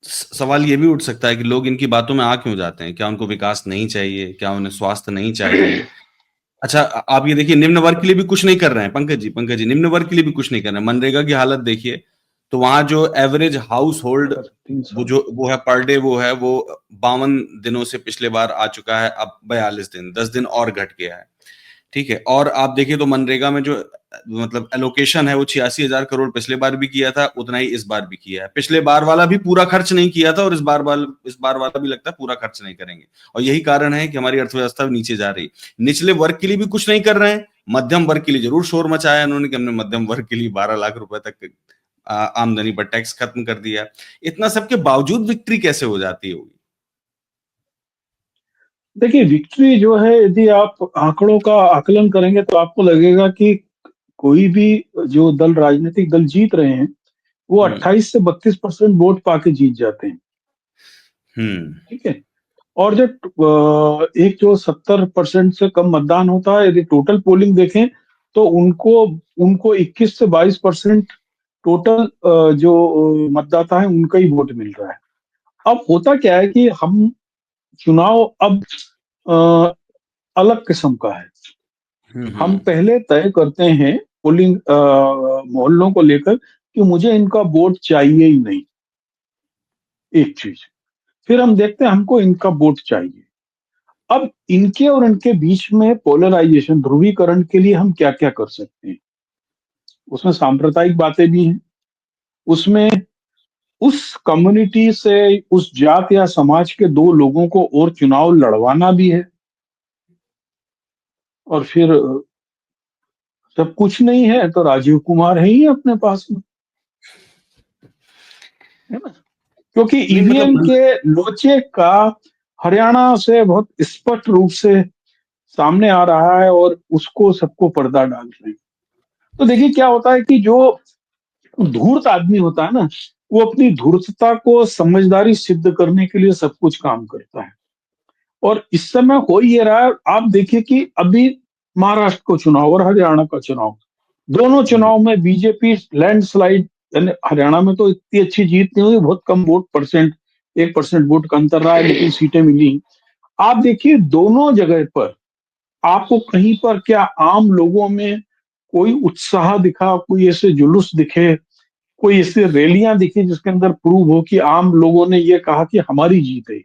सवाल ये भी उठ सकता है कि लोग इनकी बातों में आ क्यों जाते हैं? क्या उनको विकास नहीं चाहिए? क्या उन्हें स्वास्थ्य नहीं चाहिए? अच्छा, आप ये देखिए निम्न वर्ग के लिए भी कुछ नहीं कर रहे हैं पंकज जी निम्न वर्ग के लिए भी कुछ नहीं कर रहे हैं। मनरेगा की हालत देखिए, तो वहां जो एवरेज हाउस होल्ड वो है पर डे, वो है वो 52 दिनों से पिछले बार आ चुका है, अब 42 दिन, 10 दिन और घट गया है। ठीक है। और आप देखिए तो मनरेगा में जो मतलब एलोकेशन है वो 86,000 करोड़ पिछले बार भी किया था, उतना ही इस बार भी किया है। पिछले बार वाला भी पूरा खर्च नहीं किया था और इस बार वाला भी लगता है पूरा खर्च नहीं करेंगे। और यही कारण है कि हमारी अर्थव्यवस्था नीचे जा रही। निचले वर्ग के लिए भी कुछ नहीं कर रहे हैं, मध्यम वर्ग के लिए जरूर शोर मचाया उन्होंने कि हमने मध्यम वर्ग के लिए 12 लाख रुपए तक आमदनी पर टैक्स खत्म कर दिया। इतना सबके बावजूद विक्ट्री कैसे हो जाती होगी? देखिए, विक्ट्री जो है, यदि आप आंकड़ों का आकलन करेंगे तो आपको लगेगा कि कोई भी जो दल, राजनीतिक दल जीत रहे हैं, वो 28 से 32% वोट पाके जीत जाते हैं। ठीक है। और जो एक जो 70% से कम मतदान होता है, यदि टोटल पोलिंग देखें तो उनको उनको 21 से 22% टोटल जो मतदाता है उनका ही वोट मिल रहा है। अब होता क्या है कि हम चुनाव अब अ, अलग किस्म का है। हम पहले तय करते हैं पोलिंग मोहल्लों को लेकर कि मुझे इनका वोट चाहिए ही नहीं, एक चीज। फिर हम देखते हैं हमको इनका वोट चाहिए। अब इनके और इनके बीच में पोलराइजेशन, ध्रुवीकरण के लिए हम क्या क्या कर सकते हैं? उसमें सांप्रदायिक बातें भी हैं, उसमें उस कम्युनिटी से, उस जात या समाज के दो लोगों को और चुनाव लड़वाना भी है। और फिर जब कुछ नहीं है तो राजीव कुमार है ही अपने पास में, है ना? क्योंकि नहीं ईवीएम मतलब के लोचे का हरियाणा से बहुत स्पष्ट रूप से सामने आ रहा है और उसको सबको पर्दा डाल रहे हैं। तो देखिए क्या होता है कि जो धूर्त आदमी होता है ना, वो अपनी धूर्तता को समझदारी सिद्ध करने के लिए सब कुछ काम करता है। और इस समय हो ये रहा है। आप देखिए कि अभी महाराष्ट्र का चुनाव और हरियाणा का चुनाव, दोनों चुनाव में बीजेपी लैंडस्लाइड, यानी हरियाणा में तो इतनी अच्छी जीत नहीं हुई, बहुत कम वोट परसेंट, 1% वोट का अंतर रहा है, लेकिन सीटें मिली। आप देखिए दोनों जगह पर आपको कहीं पर क्या आम लोगों में कोई उत्साह दिखा, कोई ऐसे जुलूस दिखे, कोई ऐसी रैलियां दिखी जिसके अंदर प्रूव हो कि आम लोगों ने ये कहा कि हमारी जीत है?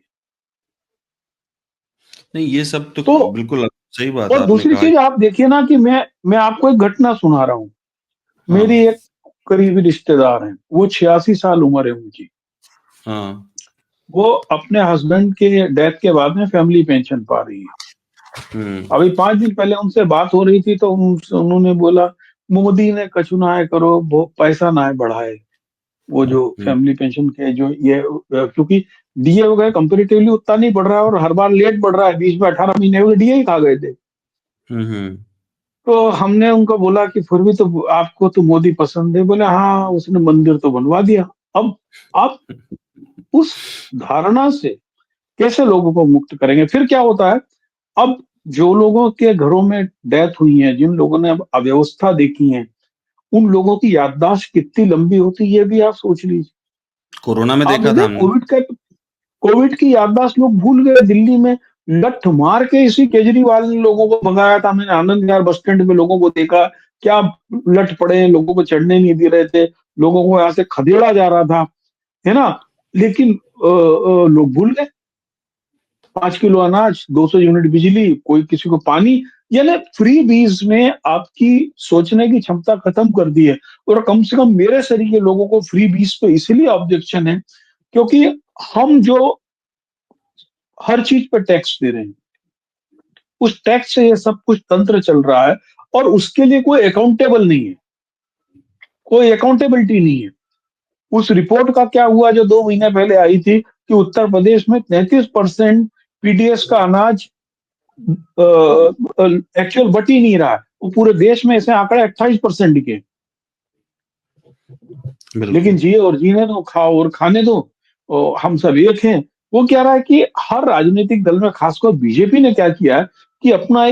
नहीं, ये सब तो तो बिल्कुल सही बात और आपने दूसरी कहा। चीज आप देखिए ना कि मैं आपको एक घटना सुना रहा हूं। हाँ मेरी एक करीबी रिश्तेदार हैं, वो 86 साल उम्र है उनकी। हाँ। वो अपने हस्बैंड के डेथ के बाद में फैमिली पेंशन पा रही है। अभी 5 दिन पहले उनसे बात हो रही थी तो उन्होंने बोला, मोदी ने कछु ना है करो, वो पैसा ना है बढ़ाए, वो जो फैमिली पेंशन के जो ये क्योंकि डीए वगैरह कंपेरेटिवली उतना नहीं बढ़ रहा है और हर बार लेट बढ़ रहा है। बीच में 18 महीने हुए डीए ही खा गए थे। हम्म। तो हमने उनको बोला कि फिर भी तो आपको तो मोदी पसंद है। बोले हाँ, उसने मंदिर तो बनवा दिया। अब आप उस धारणा से कैसे लोगों को मुक्त करेंगे? फिर क्या होता है, अब जो लोगों के घरों में डेथ हुई है, जिन लोगों ने अब अव्यवस्था देखी है, उन लोगों की याददाश्त कितनी लंबी होती है ये भी आप सोच लीजिए। कोरोना में आप देखा था देखिए हमने। कोविड की याददाश्त लोग भूल गए। दिल्ली में लठ मार के इसी केजरीवाल ने लोगों को भगाया था। मैंने आनंद विहार बस स्टैंड में लोगों को देखा, क्या लठ पड़े हैं, लोगों को चढ़ने नहीं दे रहे थे, लोगों को यहाँ से खदेड़ा जा रहा था, है ना? लेकिन लोग भूल गए। 5 किलो अनाज, 200 यूनिट बिजली, कोई किसी को पानी, यानी फ्री बीज ने आपकी सोचने की क्षमता खत्म कर दी है। और कम से कम मेरे शरीर के लोगों को फ्री बीज पे इसलिए ऑब्जेक्शन है क्योंकि हम जो हर चीज पे टैक्स दे रहे हैं, उस टैक्स से ये सब कुछ तंत्र चल रहा है और उसके लिए कोई अकाउंटेबल नहीं है, कोई अकाउंटेबिलिटी नहीं है। उस रिपोर्ट का क्या हुआ जो 2 महीने पहले आई थी कि उत्तर प्रदेश में 33% पीडीएस का अनाज एक्चुअल बट ही नहीं रहा है। वो पूरे देश में ऐसे आंकड़े 28% के। लेकिन बिल्कुल। जिए और जीने दो, खाओ और खाने दो, हम सब एक हैं। वो कह रहा है कि हर राजनीतिक दल में, खासकर बीजेपी ने क्या किया है कि अपना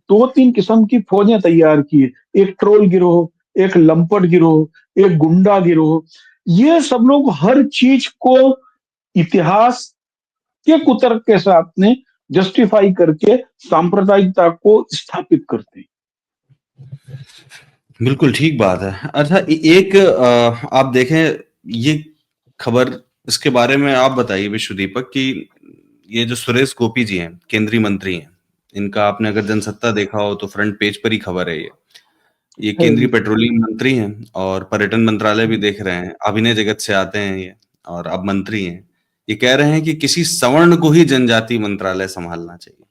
2-3 किस्म की फौजें तैयार की है। एक ट्रोल गिरोह, एक लंपट गिरोह, एक गुंडा गिरोह। ये सब लोग हर चीज को इतिहास के कुतर्क के साथ में जस्टिफाई करके सांप्रदायिकता को स्थापित करते हैं। बिल्कुल ठीक बात है। अच्छा, एक आप देखें ये खबर, इसके बारे में आप बताइए विश्व दीपक कि ये जो सुरेश गोपी जी हैं, केंद्रीय मंत्री हैं, इनका आपने अगर जनसत्ता देखा हो तो फ्रंट पेज पर ही खबर है ये केंद्रीय पेट्रोलियम मंत्री हैं और पर्यटन मंत्रालय भी देख रहे हैं, अभिनय जगत से आते हैं ये और अब मंत्री हैं। ये कह रहे हैं कि किसी सवर्ण को ही जनजाति मंत्रालय संभालना चाहिए।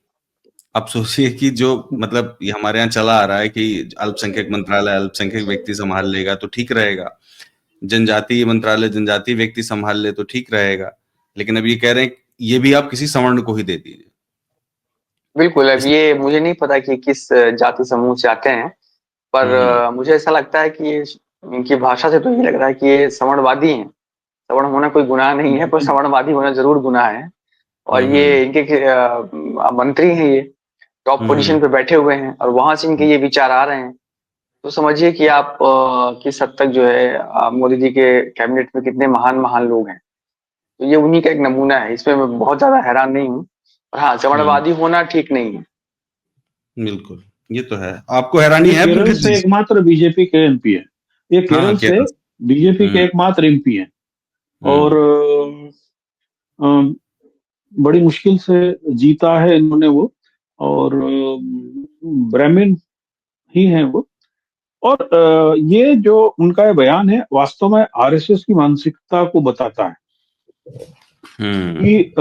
अब सोचिए कि जो मतलब ये हमारे यहाँ चला आ रहा है कि अल्पसंख्यक मंत्रालय अल्पसंख्यक व्यक्ति संभाल लेगा तो ठीक रहेगा, जनजातीय मंत्रालय जनजातीय व्यक्ति संभाल ले तो ठीक रहेगा, लेकिन अब ये कह रहे हैं ये भी आप किसी सवर्ण को ही दे दीजिए। बिल्कुल, अब ये मुझे नहीं पता कि किस जाति समूह से आते हैं, पर मुझे ऐसा लगता है कि इनकी भाषा से तो ये लग रहा है कि ये सवर्णवादी हैं। सवर्ण होना कोई गुनाह नहीं है, पर सवर्णवादी होना जरूर गुनाह है। और ये इनके मंत्री हैं, ये टॉप पोजीशन पे बैठे हुए हैं और वहां से इनके ये विचार आ रहे हैं। तो समझिए कि आप किस हद तक जो है मोदी जी के कैबिनेट में कितने महान महान लोग हैं। तो ये उन्हीं का एक नमूना है, इसमें मैं बहुत ज्यादा हैरान नहीं हूँ। और हाँ, सवर्णवादी होना ठीक नहीं है। बिल्कुल, ये तो है। आपको हैरानी है? केरल से एकमात्र बीजेपी के एमपी है। ये केरल से बीजेपी के एकमात्र एमपी है और बड़ी मुश्किल से जीता है इन्होंने वो, और ब्राह्मण ही है वो। और ये जो उनका बयान है वास्तव में आरएसएस की मानसिकता को बताता है कि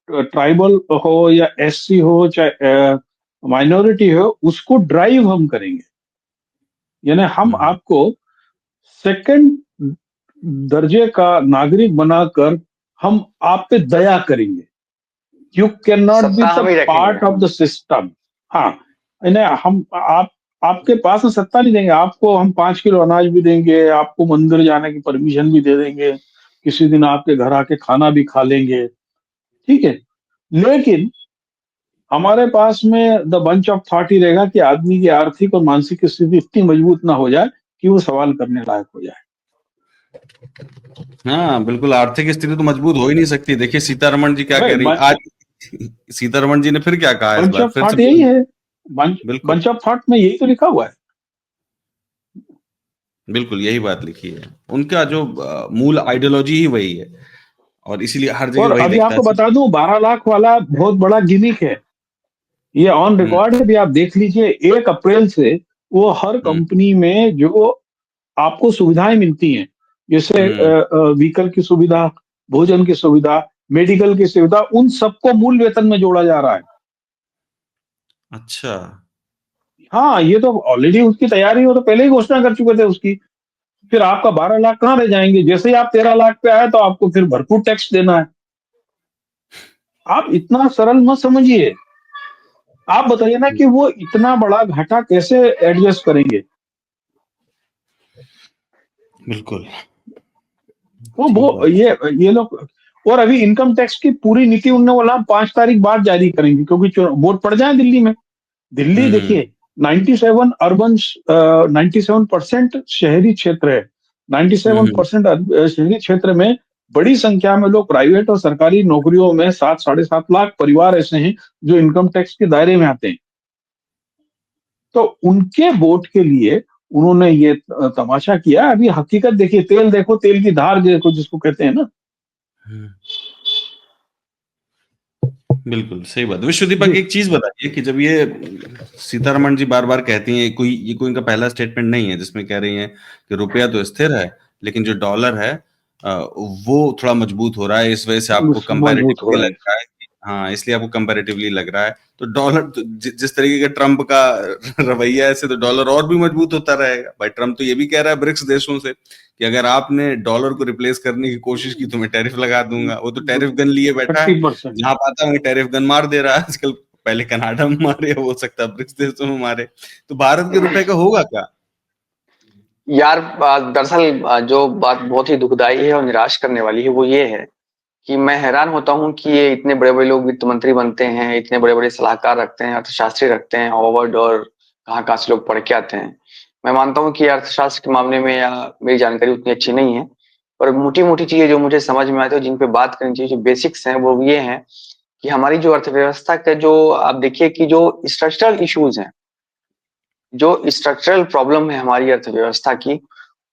ट्राइबल हो या एससी हो चाहे माइनॉरिटी हो, उसको ड्राइव हम करेंगे। यानी हम आपको सेकंड दर्जे का नागरिक बनाकर हम आप पे दया करेंगे। You can not be the part of the system. हाँ, हम आपके पास में सत्ता नहीं देंगे, आपको हम 5 किलो अनाज भी देंगे, आपको मंदिर जाने की परमिशन भी दे देंगे, किसी दिन आपके घर आके खाना भी खा लेंगे, ठीक है। लेकिन हमारे पास में द बंच ऑफ थॉट ही रहेगा कि आदमी की आर्थिक और मानसिक स्थिति इतनी मजबूत ना हो जाए कि वो सवाल करने लायक हो जाए। हाँ बिल्कुल, आर्थिक स्थिति तो मजबूत हो ही नहीं सकती। देखिए सीतारमण जी क्या कह रही आज, सीतारमण जी ने फिर क्या कहा इस बार? फिर से यही है, बंच ऑफ थॉट में यही तो लिखा हुआ है। बिल्कुल यही बात लिखी है, उनका जो मूल आइडियोलॉजी ही वही है और इसीलिए हर जगह वही अभी आपको बता दूं 12 लाख वाला बहुत बड़ा गिमिक है, ये ऑन रिकॉर्ड है, भी आप देख लीजिए। 1 अप्रैल से वो हर कंपनी में जो आपको सुविधाएं मिलती हैं, जैसे व्हीकल की सुविधा, भोजन की सुविधा, मेडिकल की सुविधा, उन सबको मूल वेतन में जोड़ा जा रहा है। अच्छा, हाँ, ये तो ऑलरेडी उसकी तैयारी हो, तो पहले ही घोषणा कर चुके थे उसकी। फिर आपका 12 लाख कहाँ रह जाएंगे? जैसे ही आप 13 लाख पे आए तो आपको फिर भरपूर टैक्स देना है। आप इतना सरल मत समझिए। आप बताइए ना कि वो इतना बड़ा घाटा कैसे एडजस्ट करेंगे? बिल्कुल। वो ये लोग, और अभी इनकम टैक्स की पूरी नीति उन्होंने बोला 5 तारीख बाद जारी करेंगे, क्योंकि वोट पड़ जाए दिल्ली में। दिल्ली देखिए 97% शहरी क्षेत्र है। 97% शहरी क्षेत्र में बड़ी संख्या में लोग प्राइवेट और सरकारी नौकरियों में 7 साढ़े 7 लाख परिवार ऐसे हैं जो इनकम टैक्स के दायरे में आते हैं। तो उनके वोट के लिए उन्होंने ये तमाशा किया। अभी हकीकत देखिए, तेल देखो, तेल की धार देखो जिसको कहते हैं ना। बिल्कुल सही बात। विश्वदीपक एक चीज बताइए कि जब ये सीतारमण जी बार बार कहती हैं, ये कोई इनका पहला स्टेटमेंट नहीं है जिसमें कह रही हैं कि रुपया तो स्थिर है लेकिन जो डॉलर है वो थोड़ा मजबूत हो रहा है, इस वजह से आपको कंपैरेटिवली लग रहा है। हाँ, इसलिए आपको कंपैरेटिवली लग रहा है। तो डॉलर तो जिस तरीके का ट्रम्प का रवैया है, ऐसे तो डॉलर और भी मजबूत होता रहेगा। भाई ट्रम्प तो ये भी कह रहा है ब्रिक्स देशों से कि अगर आपने डॉलर को रिप्लेस करने की कोशिश की तो मैं टैरिफ लगा दूंगा। वो तो टैरिफ गन लिए बैठा है, जहां पाता है वहीं टैरिफ गन मार दे रहा है आजकल। पहले कनाडा में मारे, हो सकता है ब्रिक्स देशों में मारे। तो भारत के रुपए का होगा क्या? यार दरअसल जो बात बहुत ही दुखदाई है और निराश करने वाली है वो ये है कि मैं हैरान होता हूँ कि ये इतने बड़े बड़े लोग वित्त मंत्री बनते हैं, इतने बड़े बड़े सलाहकार रखते हैं, अर्थशास्त्री रखते हैं, हार्वर्ड और कहाँ से लोग पढ़ के आते हैं। मैं मानता हूँ कि अर्थशास्त्र के मामले में या मेरी जानकारी उतनी अच्छी नहीं है, पर मोटी मोटी चीजें जो मुझे समझ में आती है, जिन पे बात करनी चाहिए, जो बेसिक्स हैं, वो ये है कि हमारी जो अर्थव्यवस्था का जो आप देखिए कि जो स्ट्रक्चरल इश्यूज हैं, जो स्ट्रक्चरल प्रॉब्लम है हमारी अर्थव्यवस्था की,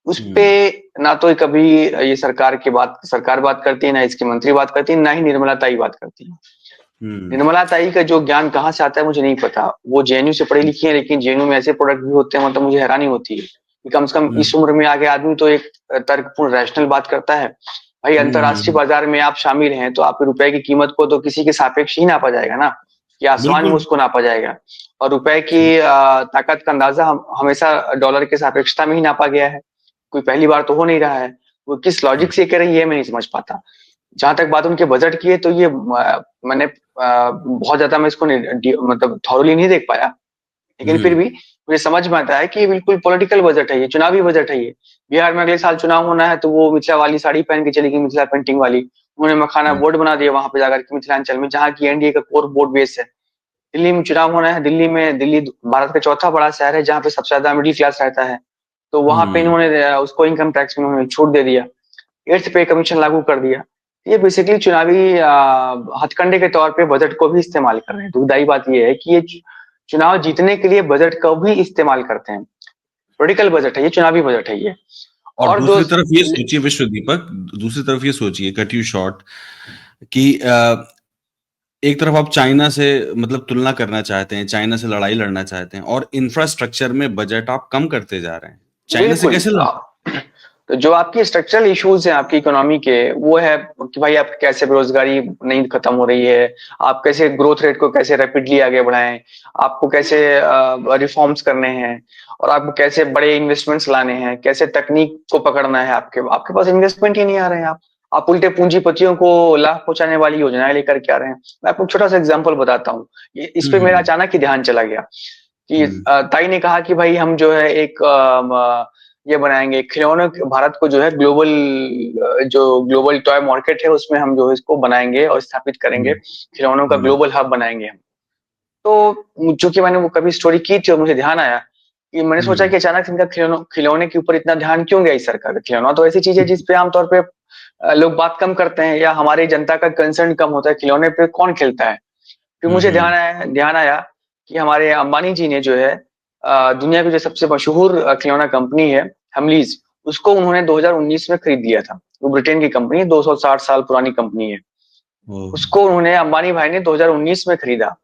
उस पे ना तो कभी ये सरकार बात करती है, ना इसके मंत्री बात करती है, ना ही निर्मला ताई बात करती है। निर्मला ताई का जो ज्ञान कहाँ से आता है मुझे नहीं पता। वो जेएनयू से पढ़ी लिखी है, लेकिन जेएनयू में ऐसे प्रोडक्ट भी होते हैं, मतलब मुझे हैरानी होती है कि कम से कम इस उम्र में आगे आदमी तो एक तर्कपूर्ण रैशनल बात करता है। भाई अंतरराष्ट्रीय बाजार में आप शामिल हैं तो आप रुपए की कीमत को तो किसी के सापेक्ष ही नापा जाएगा ना, कि आसमान में बिल्कुल। उसको नापा जाएगा। और रुपए की ताकत का अंदाजा हमेशा डॉलर की सापेक्षता में ही नापा गया है, कोई पहली बार तो हो नहीं रहा है। वो किस लॉजिक से कह रही है मैं नहीं समझ पाता। जहां तक बात उनके बजट की है तो ये मैंने बहुत ज्यादा मैं इसको मतलब थॉरली नहीं देख पाया, लेकिन फिर भी मुझे समझ में आता है कि ये बिल्कुल पॉलिटिकल बजट है, ये चुनावी बजट है। ये बिहार में अगले साल चुनाव होना है तो वो मिथिला वाली साड़ी पहन के चलेगी, मिथिला पेंटिंग वाली। उन्होंने मखाना बोर्ड बना दिया वहां पे जाकर के मिथिलांचल में, जहाँ की एनडीए का कोर वोट बेस है। दिल्ली में चुनाव होना है, दिल्ली भारत का चौथा बड़ा शहर है जहाँ पे सबसे ज्यादा मिडिल क्लास रहता है, तो वहां पे इन्होंने उसको इनकम टैक्स में उन्होंने छूट दे दिया, 8th पे कमीशन लागू कर दिया। ये बेसिकली चुनावी हथकंडे के तौर पे बजट को भी इस्तेमाल कर रहे हैं। दुखदाई बात ये है कि ये चुनाव जीतने के लिए बजट का भी इस्तेमाल करते हैं। पॉलिटिकल बजट है ये, चुनावी बजट है ये। और दूसरी तरफ ये दोस्त सोचिए विश्व दीपक, दूसरी तरफ ये सोचिए, कट यू शॉर्ट, कि एक तरफ आप चाइना से मतलब तुलना करना चाहते हैं, चाइना से लड़ाई लड़ना चाहते हैं, और इंफ्रास्ट्रक्चर में बजट आप कम करते जा रहे हैं। चाइना से बिल्कुल। कैसे लड़? तो जो आपकी स्ट्रक्चरल इश्यूज हैं आपकी इकोनॉमी के, वो है कि भाई आप कैसे बेरोजगारी नहीं खत्म हो रही है, आप कैसे ग्रोथ रेट को कैसे रैपिडली आगे बढ़ाएं, आपको कैसे रिफॉर्म्स करने हैं, और आपको कैसे बड़े इन्वेस्टमेंट्स लाने हैं, कैसे तकनीक को पकड़ना है। आपके पास इन्वेस्टमेंट ही नहीं आ रहे हैं। आप उल्टे पूंजीपतियों को लाभ पहुंचाने वाली योजनाएं लेकर के आ रहे हैं। मैं आपको छोटा सा एग्जाम्पल बताता हूँ, इस पे मेरा अचानक ही ध्यान चला गया कि ताई ने कहा कि भाई हम जो है एक ये बनाएंगे खिलौनों, भारत को जो है ग्लोबल टॉय मार्केट है उसमें हम जो है इसको बनाएंगे और स्थापित करेंगे, खिलौनों का ग्लोबल हब बनाएंगे हम। तो चूंकि मैंने वो कभी स्टोरी की थी और मुझे ध्यान आया कि मैंने सोचा कि अचानक से इनका खिलौने के ऊपर इतना ध्यान क्यों गया इस सरकार का। खिलौना तो ऐसी चीज है जिसपे आमतौर पे लोग बात कम करते हैं या हमारी जनता का कंसर्न कम होता है, खिलौने पे कौन खेलता है। फिर मुझे ध्यान आया कि हमारे अंबानी जी ने जो है दुनिया की जो सबसे मशहूर खिलौना कंपनी है हेमलीज, उसको उन्होंने 2019 में खरीद लिया था। वो ब्रिटेन की कंपनी है, 260 साल पुरानी कंपनी है। उसको उन्होंने अंबानी भाई ने 2019 में खरीदा,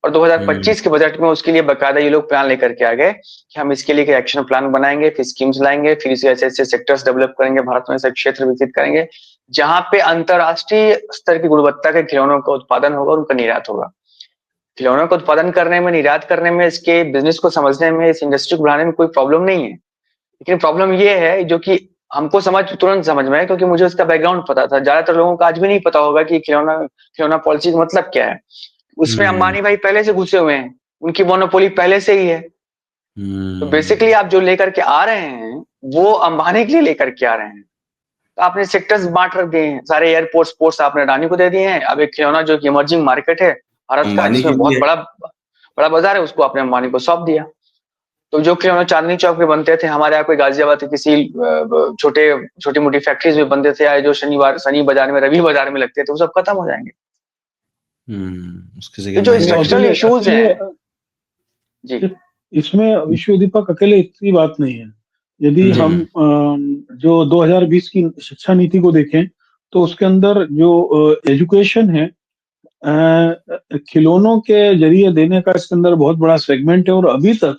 और 2025 के बजट में उसके लिए बकायदा ये लोग प्लान लेकर के आ गए कि हम इसके लिए एक्शन प्लान बनाएंगे, फिर स्कीम्स लाएंगे, फिर इसे ऐसे ऐसे सेक्टर्स डेवलप करेंगे, भारत में ऐसे क्षेत्र विकसित करेंगे जहां पे अंतरराष्ट्रीय स्तर की गुणवत्ता के खिलौनों का उत्पादन होगा और उनका निर्यात होगा। खिलौनों का उत्पादन करने में, निर्यात करने में, इसके बिजनेस को समझने में, इस इंडस्ट्री को बढ़ाने में कोई प्रॉब्लम नहीं है। लेकिन प्रॉब्लम ये है जो कि हमको तुरंत समझ में है, क्योंकि मुझे उसका बैकग्राउंड पता था। ज्यादातर लोगों को आज भी नहीं पता होगा कि खिलौना पॉलिसी का मतलब क्या है। उसमें अंबानी भाई पहले से घुसे हुए हैं, उनकी मोनोपोली पहले से ही है। तो बेसिकली आप जो लेकर के आ रहे हैं वो अंबानी के लिए लेकर के आ रहे हैं। तो आपने सेक्टर्स बांट रख दिए हैं, सारे एयरपोर्ट स्पोर्ट्स आपने अडानी को दे दिए हैं। अब एक खिलौना जो कि इमर्जिंग मार्केट है भारत का, अंबानी के जिसमें बहुत लिए। बड़ा बाजार है, उसको आपने अंबानी को सौंप दिया। तो जो खिलौने चांदनी चौक पे बनते थे, हमारे यहाँ कोई गाजियाबाद के किसी छोटी मोटी फैक्ट्रीज में बनते थे, या जो शनि बाजार में, रवि बाजार में लगते थे, वो सब खत्म हो जाएंगे। उसकी तो जगह जो महंगे स्ट्रक्चरल इश्यूज हैं जी इसमें विश्व दीपक अकेले इतनी बात नहीं है। यदि हम जो 2020 की शिक्षा नीति को देखें तो उसके अंदर जो एजुकेशन है, खिलौनों के जरिए देने का इसके अंदर बहुत बड़ा सेगमेंट है। और अभी तक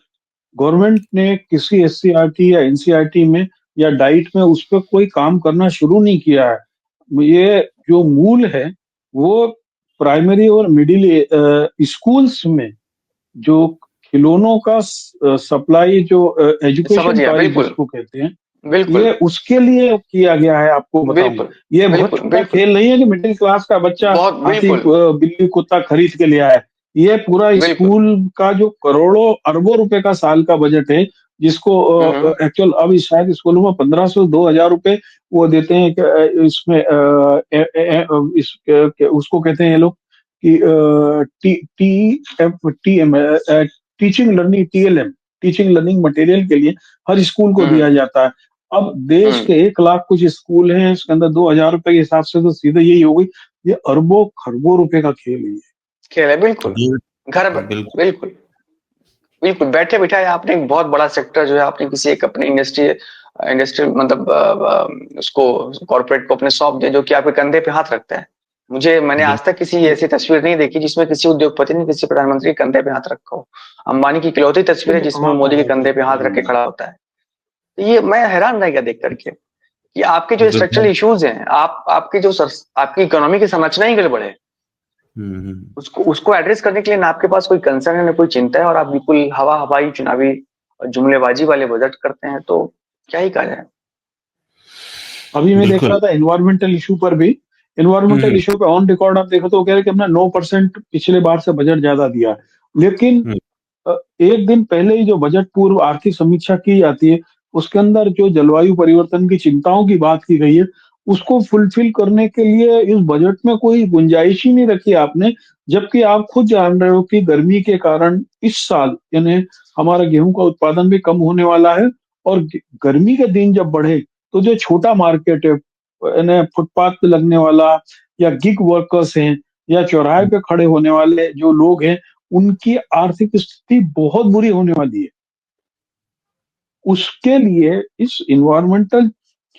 गवर्नमेंट ने किसी एससीईआरटी या एनसीईआरटी में या डाइट में उस पर कोई काम करना शुरू नहीं किया है। ये जो मूल है वो प्राइमरी और मिडिल स्कूल्स में जो खिलौनों का सप्लाई, जो समझ एजुकेशन गया। प्राइस बिल्कुल जिसको कहते हैं, बिल्कुल ये उसके लिए किया गया है। आपको बताऊं, बिल्कुल ये बहुत बिल्कुल छोटा बिल्कुल खेल नहीं है कि मिडिल क्लास का बच्चा बहुत हाथी बिल्कुल बिल्ली कुत्ता खरीद के ले आया है। ये पूरा बिल्कुल। स्कूल का जो करोड़ों अरबों रुपए का साल का बजट है, जिसको एक्चुअल अब शायद स्कूलों में 1500-2000 रुपए वो देते हैं कि इसमें उसको कहते हैं ये लोग कि teaching learning, TLM, teaching learning material के लिए हर स्कूल को दिया जाता है। अब देश के 1 लाख कुछ स्कूल हैं, इसके अंदर 2000 रुपए के हिसाब से तो सीधे यही हो गई। ये अरबों खरबों रुपए का खेल है। खेल है बिल्कुल। घर बिल्कुल बिल्कुल बिल्कुल बैठे बिठाए आपने एक बहुत बड़ा सेक्टर जो है आपने किसी एक अपने इंडस्ट्री मतलब उसको कॉर्पोरेट को अपने सौंप दिया, जो कि आपके कंधे पे हाथ रखता है। मैंने आज तक किसी ऐसी तस्वीर नहीं देखी जिसमें किसी उद्योगपति ने किसी प्रधानमंत्री के कंधे पे हाथ रखा हो। अंबानी की इकलौती तस्वीर है जिसमें मोदी के कंधे पे हाथ रख के खड़ा होता है। तो ये मैं हैरान रह गया देख करके कि आपके जो स्ट्रक्चरल इश्यूज हैं, आपकी इकोनॉमी की संरचना ही गड़बड़ है, उसको एड्रेस करने के लिए ना आपके पास कोई कंसर्न है ना कोई चिंता है, और आप बिल्कुल हवाई चुनावी और जुमलेबाजी वाले बजट करते हैं, तो क्या ही कहा जाए। अभी मैं देख रहा था एनवायरमेंटल इशू पर भी, एनवायरमेंटल इशू पे ऑन रिकॉर्ड आप देखो तो कह रहे कि हमने 9% पिछले बार से बजट ज्यादा दिया है, लेकिन एक दिन पहले ही जो बजट पूर्व आर्थिक समीक्षा की जाती है उसके अंदर जो जलवायु परिवर्तन की चिंताओं की बात की गई है उसको फुलफिल करने के लिए इस बजट में कोई गुंजाइश ही नहीं रखी आपने, जबकि आप खुद जान रहे हो कि गर्मी के कारण इस साल यानी हमारा गेहूं का उत्पादन भी कम होने वाला है, और गर्मी के दिन जब बढ़े तो जो छोटा मार्केट है यानी फुटपाथ पे लगने वाला या गिग वर्कर्स हैं या चौराहे पे खड़े होने वाले जो लोग हैं उनकी आर्थिक स्थिति बहुत बुरी होने वाली है। उसके लिए इस इन्वायरमेंटल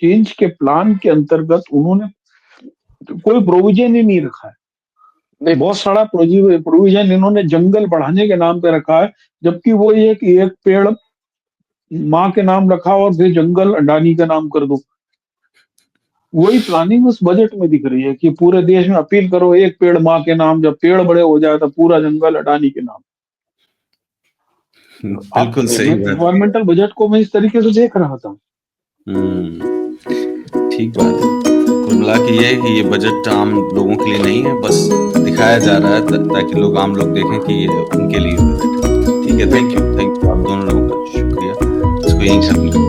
चेंज के प्लान के अंतर्गत उन्होंने कोई प्रोविजन ही नहीं रखा है। बहुत सारा प्रोविजन इन्होंने जंगल बढ़ाने के नाम पे रखा है, जबकि वो ये कि एक पेड़ माँ के नाम रखा और फिर जंगल अडानी का नाम कर दो। वही प्लानिंग उस बजट में दिख रही है कि पूरे देश में अपील करो एक पेड़ माँ के नाम, जब पेड़ बड़े हो जाए तो पूरा जंगल अडानी के नाम। बिल्कुल सही बात। एनवायरमेंटल बजट को मैं इस तरीके से देख रहा था। ठीक बात है। कुल मिला के ये है कि ये बजट आम लोगों के लिए नहीं है, बस दिखाया जा रहा है ताकि लोग आम लोग देखें कि ये उनके लिए बजट है। ठीक है, थैंक यू आप दोनों लोगों का शुक्रिया। इसको यहीं खत्म